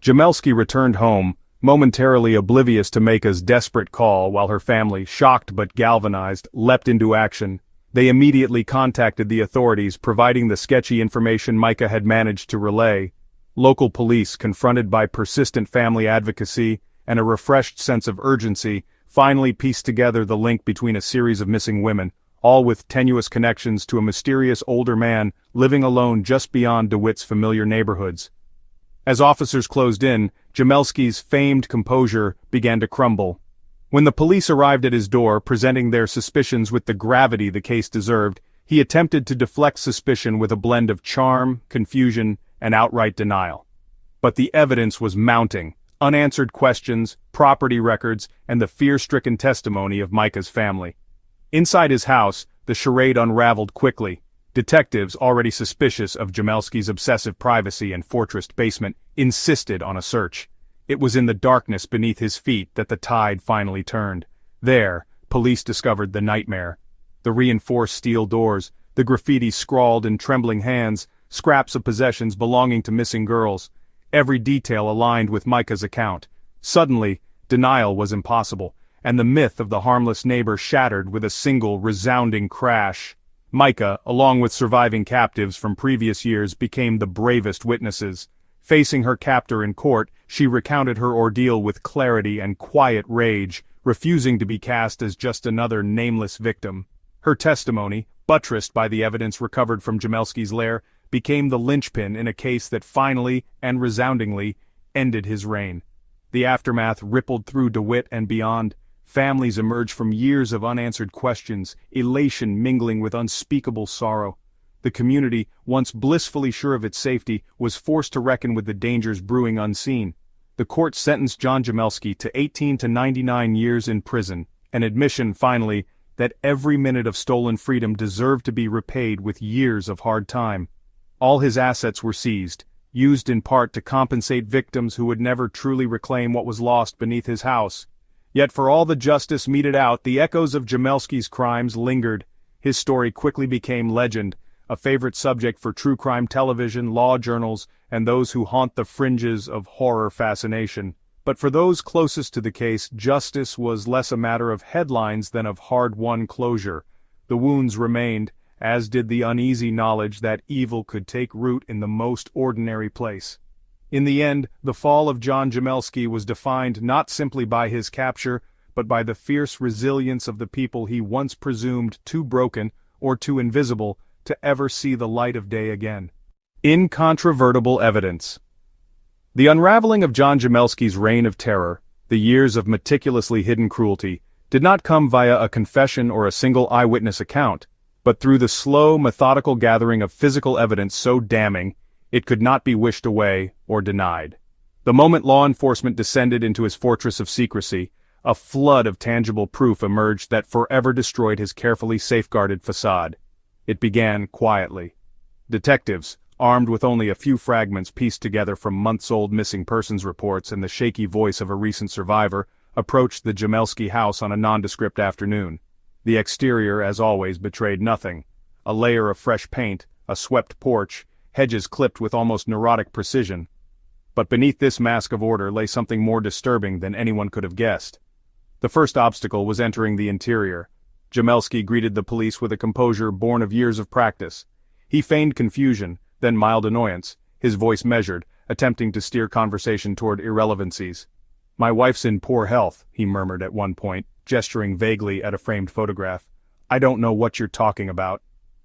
Jamelski returned home, momentarily oblivious to Micah's desperate call, while her family, shocked but galvanized, leapt into action. They immediately contacted the authorities, providing the sketchy information Micah had managed to relay. Local police, confronted by persistent family advocacy and a refreshed sense of urgency, finally pieced together the link between a series of missing women, all with tenuous connections to a mysterious older man living alone just beyond DeWitt's familiar neighborhoods. As officers closed in, Jamelski's famed composure began to crumble. When the police arrived at his door, presenting their suspicions with the gravity the case deserved, he attempted to deflect suspicion with a blend of charm, confusion, and outright denial. But the evidence was mounting: unanswered questions, property records, and the fear-stricken testimony of Micah's family. Inside his house, the charade unraveled quickly. Detectives, already suspicious of Jamelski's obsessive privacy and fortressed basement, insisted on a search. It was in the darkness beneath his feet that the tide finally turned. There, police discovered the nightmare. The reinforced steel doors, the graffiti scrawled in trembling hands, scraps of possessions belonging to missing girls. Every detail aligned with Micah's account. Suddenly, denial was impossible, and the myth of the harmless neighbor shattered with a single resounding crash. Micah, along with surviving captives from previous years, became the bravest witnesses. Facing her captor in court, she recounted her ordeal with clarity and quiet rage, refusing to be cast as just another nameless victim. Her testimony, buttressed by the evidence recovered from Jamelski's lair, became the linchpin in a case that finally, and resoundingly, ended his reign. The aftermath rippled through DeWitt and beyond. Families emerged from years of unanswered questions, elation mingling with unspeakable sorrow. The community, once blissfully sure of its safety, was forced to reckon with the dangers brewing unseen. The court sentenced John Jamelski to 18 to 99 years in prison, an admission, finally, that every minute of stolen freedom deserved to be repaid with years of hard time. All his assets were seized, used in part to compensate victims who would never truly reclaim what was lost beneath his house. Yet for all the justice meted out, the echoes of Jamelski's crimes lingered. His story quickly became legend, a favorite subject for true crime television, law journals, and those who haunt the fringes of horror fascination. But for those closest to the case, justice was less a matter of headlines than of hard-won closure. The wounds remained, as did the uneasy knowledge that evil could take root in the most ordinary place. In the end, the fall of John Jamelski was defined not simply by his capture, but by the fierce resilience of the people he once presumed too broken or too invisible to ever see the light of day again. Incontrovertible evidence. The unraveling of John Jamelski's reign of terror, the years of meticulously hidden cruelty, did not come via a confession or a single eyewitness account, but through the slow, methodical gathering of physical evidence so damning, it could not be wished away or denied. The moment law enforcement descended into his fortress of secrecy, a flood of tangible proof emerged that forever destroyed his carefully safeguarded facade. It began quietly. Detectives, armed with only a few fragments pieced together from months-old missing persons reports and the shaky voice of a recent survivor, approached the Jamelski house on a nondescript afternoon. The exterior, as always, betrayed nothing. A layer of fresh paint, a swept porch, hedges clipped with almost neurotic precision. But beneath this mask of order lay something more disturbing than anyone could have guessed. The first obstacle was entering the interior. Jamelski greeted the police with a composure born of years of practice. He feigned confusion, then mild annoyance, his voice measured, attempting to steer conversation toward irrelevancies. "My wife's in poor health," he murmured at one point, gesturing vaguely at a framed photograph. "I don't know what you're talking about."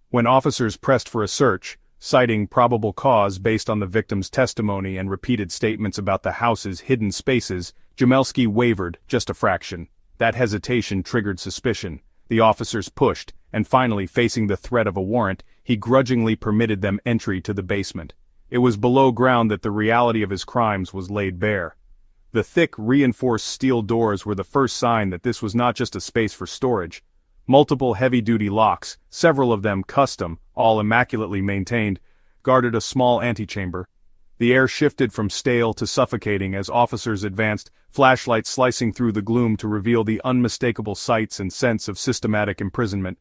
When officers pressed for a search, citing probable cause based on the victim's testimony and repeated statements about the house's hidden spaces, Jamelski wavered just a fraction. That hesitation triggered suspicion. The officers pushed, and finally, facing the threat of a warrant, he grudgingly permitted them entry to the basement. It was below ground that the reality of his crimes was laid bare. The thick, reinforced steel doors were the first sign that this was not just a space for storage. Multiple heavy-duty locks, several of them custom, all immaculately maintained, guarded a small antechamber. The air shifted from stale to suffocating as officers advanced, flashlights slicing through the gloom to reveal the unmistakable sights and scents of systematic imprisonment.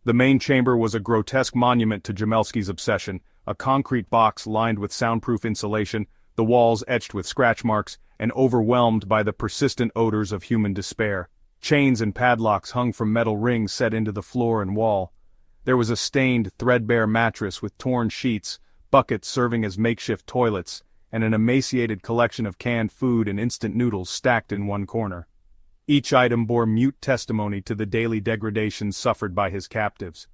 The main chamber was a grotesque monument to Jamelski's obsession, a concrete box lined with soundproof insulation, the walls etched with scratch marks, and overwhelmed by the persistent odors of human despair. Chains and padlocks hung from metal rings set into the floor and wall. There was a stained, threadbare mattress with torn sheets, buckets serving as makeshift toilets, and an emaciated collection of canned food and instant noodles stacked in one corner. Each item bore mute testimony to the daily degradations suffered by his captives.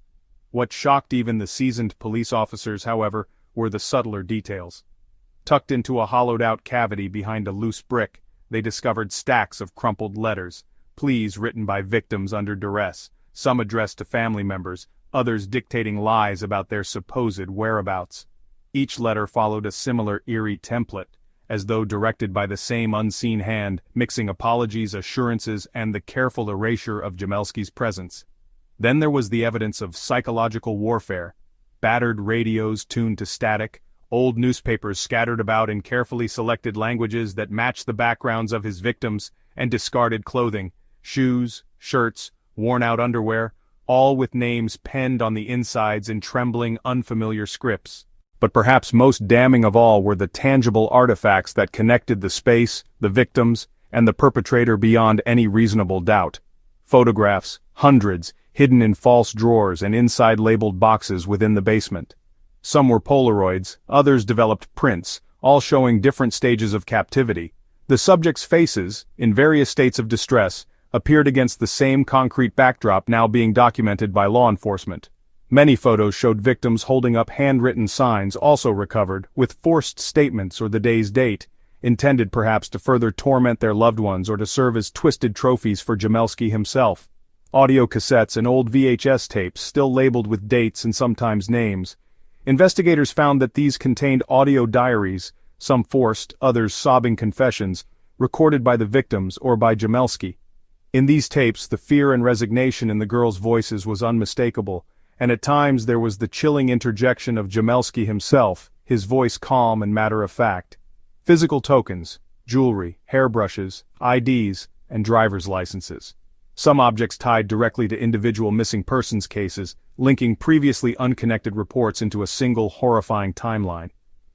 What shocked even the seasoned police officers, however, were the subtler details. Tucked into a hollowed-out cavity behind a loose brick, they discovered stacks of crumpled letters, pleas written by victims under duress, some addressed to family members, others dictating lies about their supposed whereabouts. Each letter followed a similar eerie template, as though directed by the same unseen hand, mixing apologies, assurances, and the careful erasure of Jamelski's presence. Then there was the evidence of psychological warfare: battered radios tuned to static, old newspapers scattered about in carefully selected languages that matched the backgrounds of his victims, and discarded clothing, shoes, shirts, worn-out underwear, all with names penned on the insides in trembling, unfamiliar scripts. But perhaps most damning of all were the tangible artifacts that connected the space, the victims, and the perpetrator beyond any reasonable doubt. Photographs, hundreds, hidden in false drawers and inside labeled boxes within the basement. Some were Polaroids, others developed prints, all showing different stages of captivity. The subjects' faces, in various states of distress, appeared against the same concrete backdrop now being documented by law enforcement. Many photos showed victims holding up handwritten signs, also recovered, with forced statements or the day's date, intended perhaps to further torment their loved ones or to serve as twisted trophies for Jamelski himself. Audio cassettes and old VHS tapes, still labeled with dates and sometimes names. Investigators found that these contained audio diaries, some forced, others sobbing confessions, recorded by the victims or by Jamelski. In these tapes, the fear and resignation in the girls' voices was unmistakable, and at times there was the chilling interjection of Jamelski himself, his voice calm and matter-of-fact. Physical tokens, jewelry, hairbrushes, IDs, and driver's licenses. Some objects tied directly to individual missing persons cases, linking previously unconnected reports into a single horrifying timeline.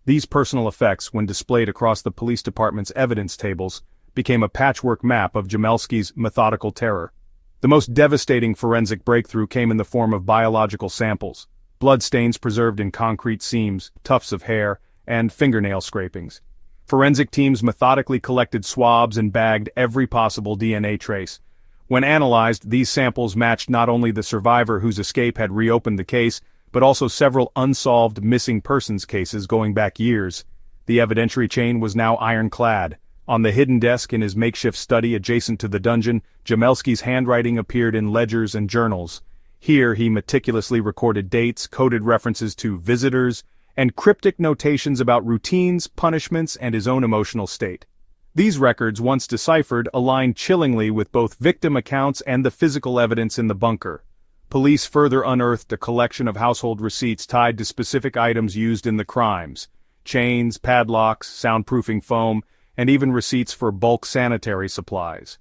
These personal effects, when displayed across the police department's evidence tables, became a patchwork map of Jamelski's methodical terror. The most devastating forensic breakthrough came in the form of biological samples, bloodstains preserved in concrete seams, tufts of hair, and fingernail scrapings. Forensic teams methodically collected swabs and bagged every possible DNA trace. When analyzed, these samples matched not only the survivor whose escape had reopened the case, but also several unsolved missing persons cases going back years. The evidentiary chain was now ironclad. On the hidden desk in his makeshift study adjacent to the dungeon, Jamelski's handwriting appeared in ledgers and journals. Here he meticulously recorded dates, coded references to visitors, and cryptic notations about routines, punishments, and his own emotional state. These records, once deciphered, aligned chillingly with both victim accounts and the physical evidence in the bunker. Police further unearthed a collection of household receipts tied to specific items used in the crimes: chains, padlocks, soundproofing foam, and even receipts for bulk sanitary supplies.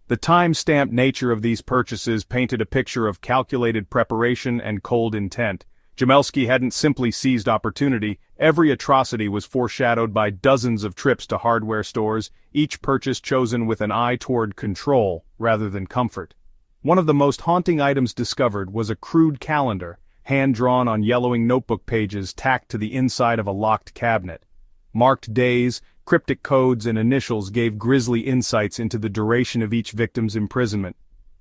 The time-stamped nature of these purchases painted a picture of calculated preparation and cold intent. Jamelski hadn't simply seized opportunity. Every atrocity was foreshadowed by dozens of trips to hardware stores, each purchase chosen with an eye toward control rather than comfort. One of the most haunting items discovered was a crude calendar, hand-drawn on yellowing notebook pages tacked to the inside of a locked cabinet. Marked days, cryptic codes, and initials gave grisly insights into the duration of each victim's imprisonment.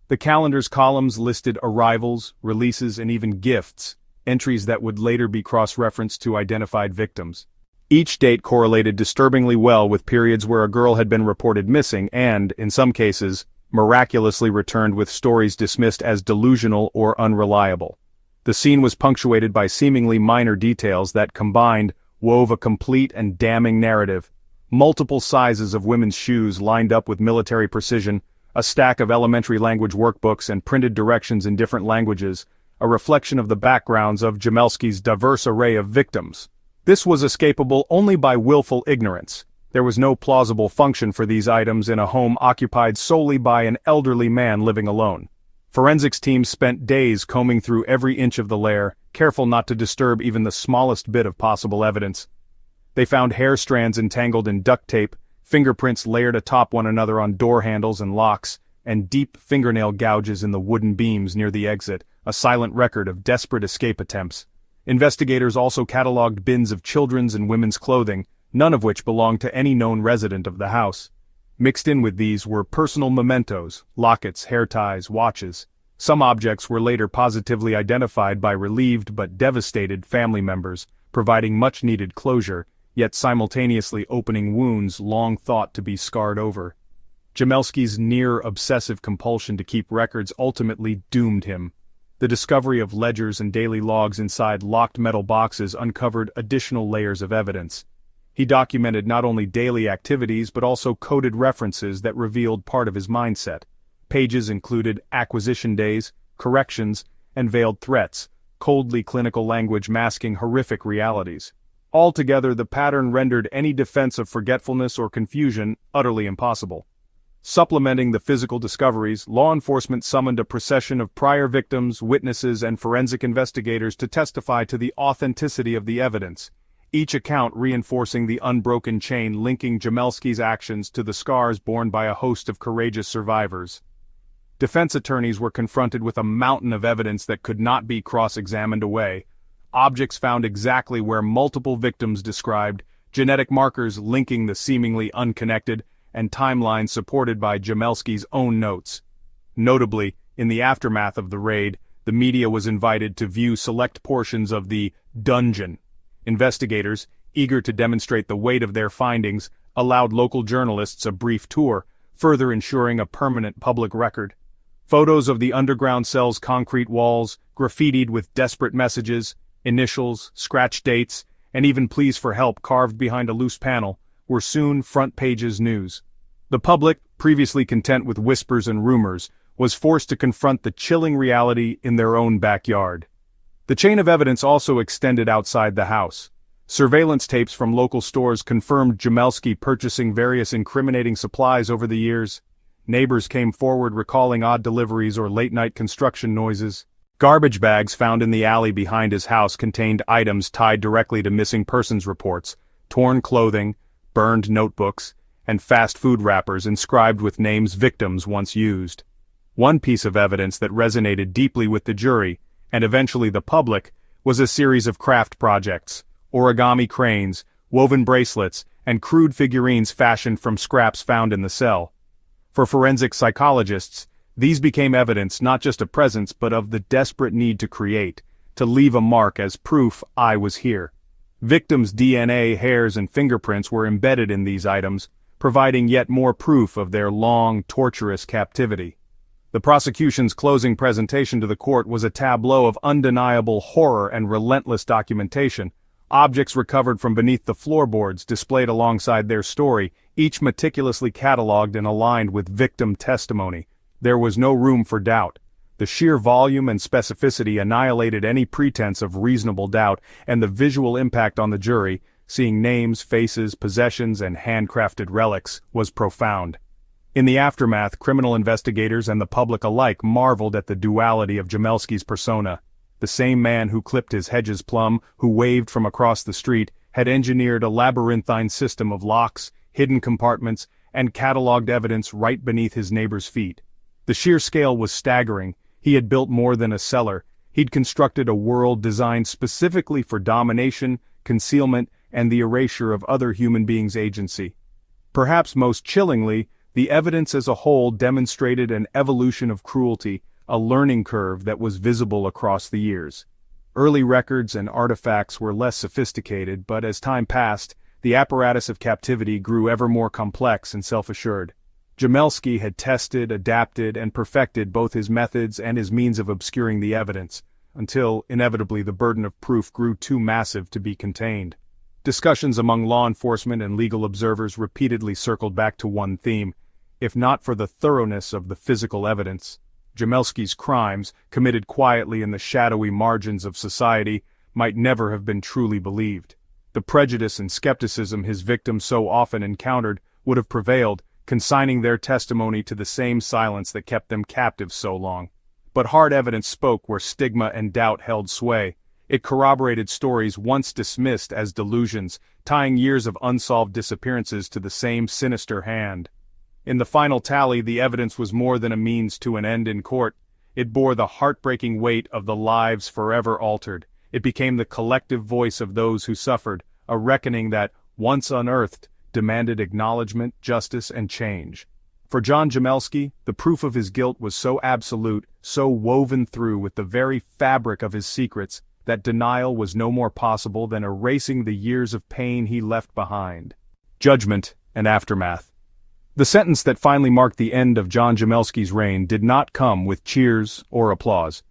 The calendar's columns listed arrivals, releases, and even gifts, entries that would later be cross-referenced to identified victims. Each date correlated disturbingly well with periods where a girl had been reported missing and, in some cases, miraculously returned with stories dismissed as delusional or unreliable. The scene was punctuated by seemingly minor details that combined wove a complete and damning narrative. Multiple sizes of women's shoes lined up with military precision, a stack of elementary language workbooks and printed directions in different languages, a reflection of the backgrounds of Jamelski's diverse array of victims. This was escapable only by willful ignorance. There was no plausible function for these items in a home occupied solely by an elderly man living alone. Forensics teams spent days combing through every inch of the lair, careful not to disturb even the smallest bit of possible evidence. They found hair strands entangled in duct tape, fingerprints layered atop one another on door handles and locks, and deep fingernail gouges in the wooden beams near the exit, a silent record of desperate escape attempts. Investigators also cataloged bins of children's and women's clothing, none of which belonged to any known resident of the house. Mixed in with these were personal mementos, lockets, hair ties, watches. Some objects were later positively identified by relieved but devastated family members, providing much-needed closure, yet simultaneously opening wounds long thought to be scarred over. Jamelski's near-obsessive compulsion to keep records ultimately doomed him. The discovery of ledgers and daily logs inside locked metal boxes uncovered additional layers of evidence. He documented not only daily activities but also coded references that revealed part of his mindset. Pages included acquisition days, corrections, and veiled threats, coldly clinical language masking horrific realities. Altogether, the pattern rendered any defense of forgetfulness or confusion utterly impossible. Supplementing the physical discoveries, law enforcement summoned a procession of prior victims, witnesses, and forensic investigators to testify to the authenticity of the evidence, each account reinforcing the unbroken chain linking Jamelski's actions to the scars borne by a host of courageous survivors. Defense attorneys were confronted with a mountain of evidence that could not be cross-examined away. Objects found exactly where multiple victims described, genetic markers linking the seemingly unconnected, and timelines supported by Jamelski's own notes. Notably, in the aftermath of the raid, the media was invited to view select portions of the dungeon. Investigators, eager to demonstrate the weight of their findings, allowed local journalists a brief tour, further ensuring a permanent public record. Photos of the underground cell's concrete walls, graffitied with desperate messages, initials, scratch dates, and even pleas for help carved behind a loose panel, were soon front pages news. The public, previously content with whispers and rumors, was forced to confront the chilling reality in their own backyard. The chain of evidence also extended outside the house. Surveillance tapes from local stores confirmed Jamelski purchasing various incriminating supplies over the years. Neighbors came forward recalling odd deliveries or late-night construction noises. Garbage bags found in the alley behind his house contained items tied directly to missing persons reports, torn clothing, burned notebooks, and fast food wrappers inscribed with names victims once used. One piece of evidence that resonated deeply with the jury, and eventually the public, was a series of craft projects, origami cranes, woven bracelets, and crude figurines fashioned from scraps found in the cell. For forensic psychologists, these became evidence not just of presence but of the desperate need to create, to leave a mark as proof I was here. Victims' DNA, hairs, and fingerprints were embedded in these items, providing yet more proof of their long, torturous captivity. The prosecution's closing presentation to the court was a tableau of undeniable horror and relentless documentation. Objects recovered from beneath the floorboards displayed alongside their story, each meticulously catalogued and aligned with victim testimony. There was no room for doubt. The sheer volume and specificity annihilated any pretense of reasonable doubt, and the visual impact on the jury, seeing names, faces, possessions, and handcrafted relics, was profound. In the aftermath, criminal investigators and the public alike marveled at the duality of Jamelski's persona. The same man who clipped his hedges plumb, who waved from across the street, had engineered a labyrinthine system of locks, hidden compartments, and catalogued evidence right beneath his neighbor's feet. The sheer scale was staggering. He had built more than a cellar. He'd constructed a world designed specifically for domination, concealment, and the erasure of other human beings' agency. Perhaps most chillingly, the evidence as a whole demonstrated an evolution of cruelty, a learning curve that was visible across the years. Early records and artifacts were less sophisticated, but as time passed, the apparatus of captivity grew ever more complex and self-assured. Jamelski had tested, adapted, and perfected both his methods and his means of obscuring the evidence, until, inevitably, the burden of proof grew too massive to be contained. Discussions among law enforcement and legal observers repeatedly circled back to one theme. If not for the thoroughness of the physical evidence, Jamelski's crimes, committed quietly in the shadowy margins of society, might never have been truly believed. The prejudice and skepticism his victims so often encountered would have prevailed, consigning their testimony to the same silence that kept them captive so long. But hard evidence spoke where stigma and doubt held sway. It corroborated stories once dismissed as delusions, tying years of unsolved disappearances to the same sinister hand. In the final tally, the evidence was more than a means to an end in court. It bore the heartbreaking weight of the lives forever altered. It became the collective voice of those who suffered, a reckoning that, once unearthed, demanded acknowledgement, justice, and change. For John Jamelski, the proof of his guilt was so absolute, so woven through with the very fabric of his secrets, that denial was no more possible than erasing the years of pain he left behind. Judgment and aftermath. The sentence that finally marked the end of John Jamelski's reign did not come with cheers or applause.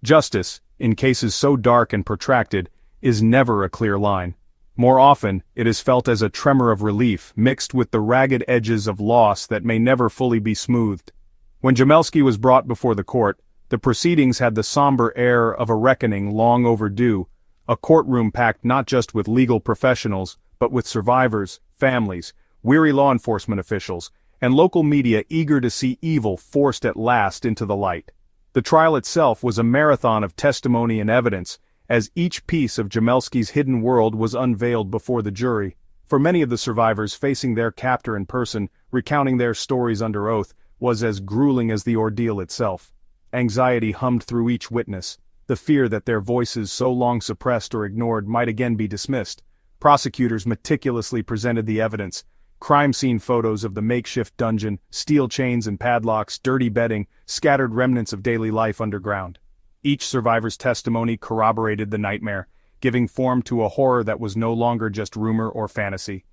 Justice, in cases so dark and protracted, is never a clear line. More often, it is felt as a tremor of relief mixed with the ragged edges of loss that may never fully be smoothed. When Jamelski was brought before the court, the proceedings had the somber air of a reckoning long overdue, a courtroom packed not just with legal professionals, but with survivors, families, weary law enforcement officials, and local media eager to see evil forced at last into the light. The trial itself was a marathon of testimony and evidence, as each piece of Jamelski's hidden world was unveiled before the jury. For many of the survivors, facing their captor in person, recounting their stories under oath, was as grueling as the ordeal itself. Anxiety hummed through each witness, the fear that their voices so long suppressed or ignored might again be dismissed. Prosecutors meticulously presented the evidence. Crime scene photos of the makeshift dungeon, steel chains and padlocks, dirty bedding, scattered remnants of daily life underground. Each survivor's testimony corroborated the nightmare, giving form to a horror that was no longer just rumor or fantasy.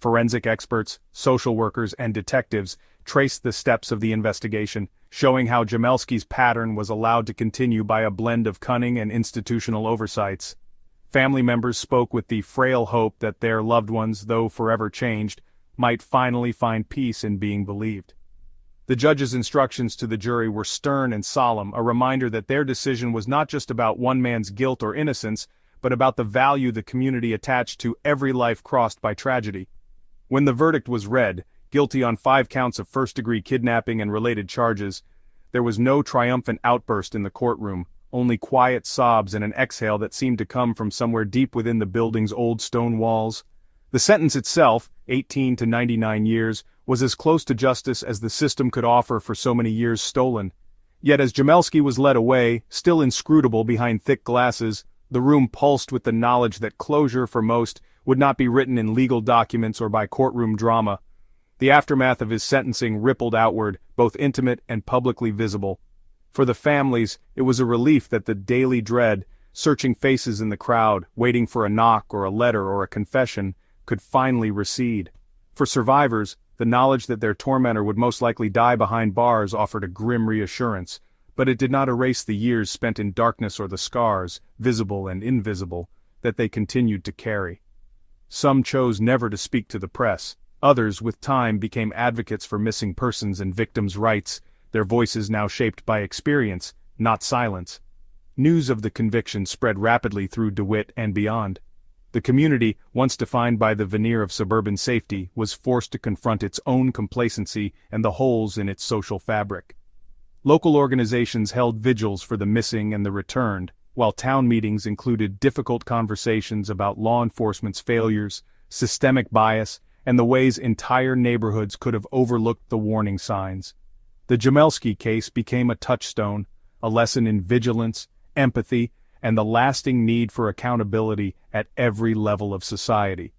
Forensic experts, social workers, and detectives traced the steps of the investigation, showing how Jamelski's pattern was allowed to continue by a blend of cunning and institutional oversights. Family members spoke with the frail hope that their loved ones, though forever changed, might finally find peace in being believed. The judge's instructions to the jury were stern and solemn, a reminder that their decision was not just about one man's guilt or innocence, but about the value the community attached to every life crossed by tragedy. When the verdict was read, guilty on 5 counts of first-degree kidnapping and related charges, there was no triumphant outburst in the courtroom, only quiet sobs and an exhale that seemed to come from somewhere deep within the building's old stone walls. The sentence itself, 18 to 99 years, was as close to justice as the system could offer for so many years stolen. Yet as Jamelski was led away, still inscrutable behind thick glasses, the room pulsed with the knowledge that closure for most would not be written in legal documents or by courtroom drama. The aftermath of his sentencing rippled outward, both intimate and publicly visible. For the families, it was a relief that the daily dread, searching faces in the crowd, waiting for a knock or a letter or a confession, could finally recede. For survivors, The knowledge that their tormentor would most likely die behind bars offered a grim reassurance, but it did not erase the years spent in darkness or the scars, visible and invisible, that they continued to carry. Some chose never to speak to the press. Others, with time, became advocates for missing persons and victims' rights, their voices now shaped by experience, not silence. News of the conviction spread rapidly through DeWitt and beyond. The community, once defined by the veneer of suburban safety, was forced to confront its own complacency and the holes in its social fabric. Local organizations held vigils for the missing and the returned, while town meetings included difficult conversations about law enforcement's failures, systemic bias, and the ways entire neighborhoods could have overlooked the warning signs. The Jamelski case became a touchstone, a lesson in vigilance, empathy, and the lasting need for accountability at every level of society.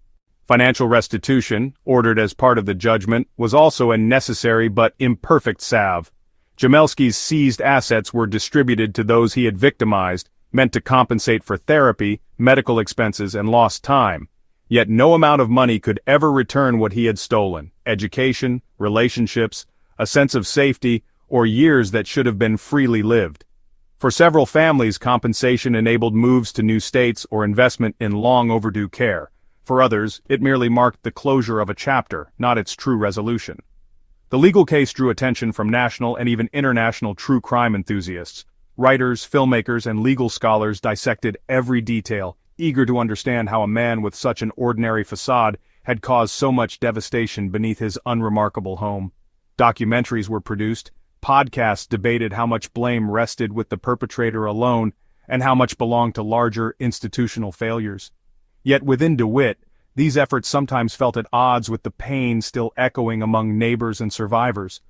Financial restitution, ordered as part of the judgment, was also a necessary but imperfect salve. Jamelski's seized assets were distributed to those he had victimized, meant to compensate for therapy, medical expenses, and lost time. Yet no amount of money could ever return what he had stolen: education, relationships, a sense of safety, or years that should have been freely lived. For several families, compensation enabled moves to new states or investment in long overdue care. For others, it merely marked the closure of a chapter, not its true resolution. The legal case drew attention from national and even international true crime enthusiasts. Writers, filmmakers, and legal scholars dissected every detail, eager to understand how a man with such an ordinary facade had caused so much devastation beneath his unremarkable home. Documentaries were produced, podcasts debated how much blame rested with the perpetrator alone, and how much belonged to larger institutional failures. Yet within DeWitt, these efforts sometimes felt at odds with the pain still echoing among neighbors and survivors.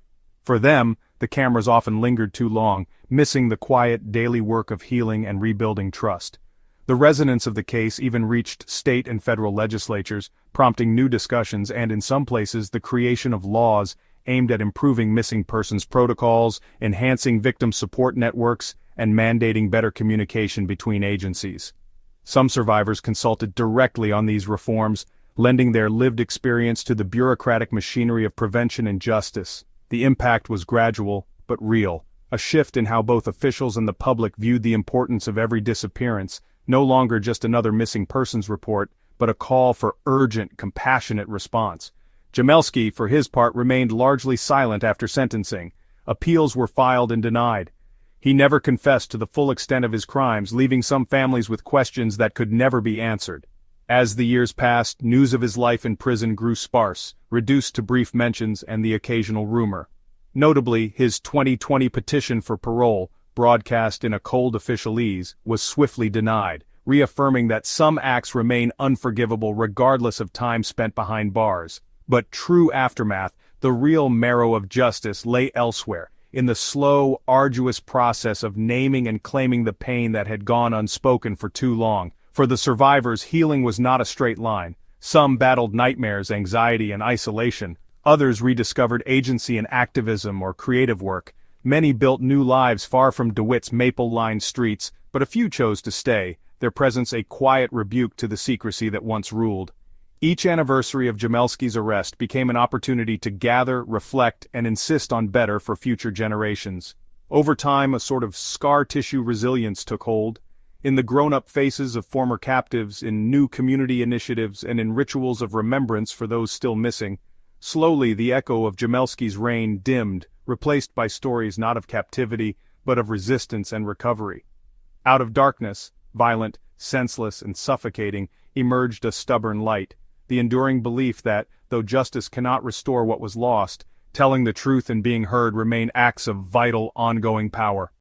For them, the cameras often lingered too long, missing the quiet daily work of healing and rebuilding trust. The resonance of the case even reached state and federal legislatures, prompting new discussions and, in some places, the creation of laws aimed at improving missing persons protocols, enhancing victim support networks, and mandating better communication between agencies. Some survivors consulted directly on these reforms, lending their lived experience to the bureaucratic machinery of prevention and justice. The impact was gradual, but real, a shift in how both officials and the public viewed the importance of every disappearance, no longer just another missing persons report, but a call for urgent, compassionate response. Jamelski, for his part, remained largely silent after sentencing. Appeals were filed and denied. He never confessed to the full extent of his crimes, leaving some families with questions that could never be answered. As the years passed, news of his life in prison grew sparse, reduced to brief mentions and the occasional rumor. Notably, his 2020 petition for parole, broadcast in a cold officialese, was swiftly denied, reaffirming that some acts remain unforgivable regardless of time spent behind bars. But true aftermath, the real marrow of justice, lay elsewhere, in the slow, arduous process of naming and claiming the pain that had gone unspoken for too long. For the survivors, healing was not a straight line. Some battled nightmares, anxiety, and isolation. Others rediscovered agency in activism or creative work. Many built new lives far from DeWitt's maple-lined streets, but a few chose to stay, their presence a quiet rebuke to the secrecy that once ruled. Each anniversary of Jamelski's arrest became an opportunity to gather, reflect, and insist on better for future generations. Over time, a sort of scar tissue resilience took hold. In the grown-up faces of former captives, in new community initiatives, and in rituals of remembrance for those still missing. Slowly, the echo of Jamelski's reign dimmed, replaced by stories not of captivity, but of resistance and recovery. Out of darkness, violent, senseless, and suffocating, emerged a stubborn light, the enduring belief that, though justice cannot restore what was lost, telling the truth and being heard remain acts of vital, ongoing power.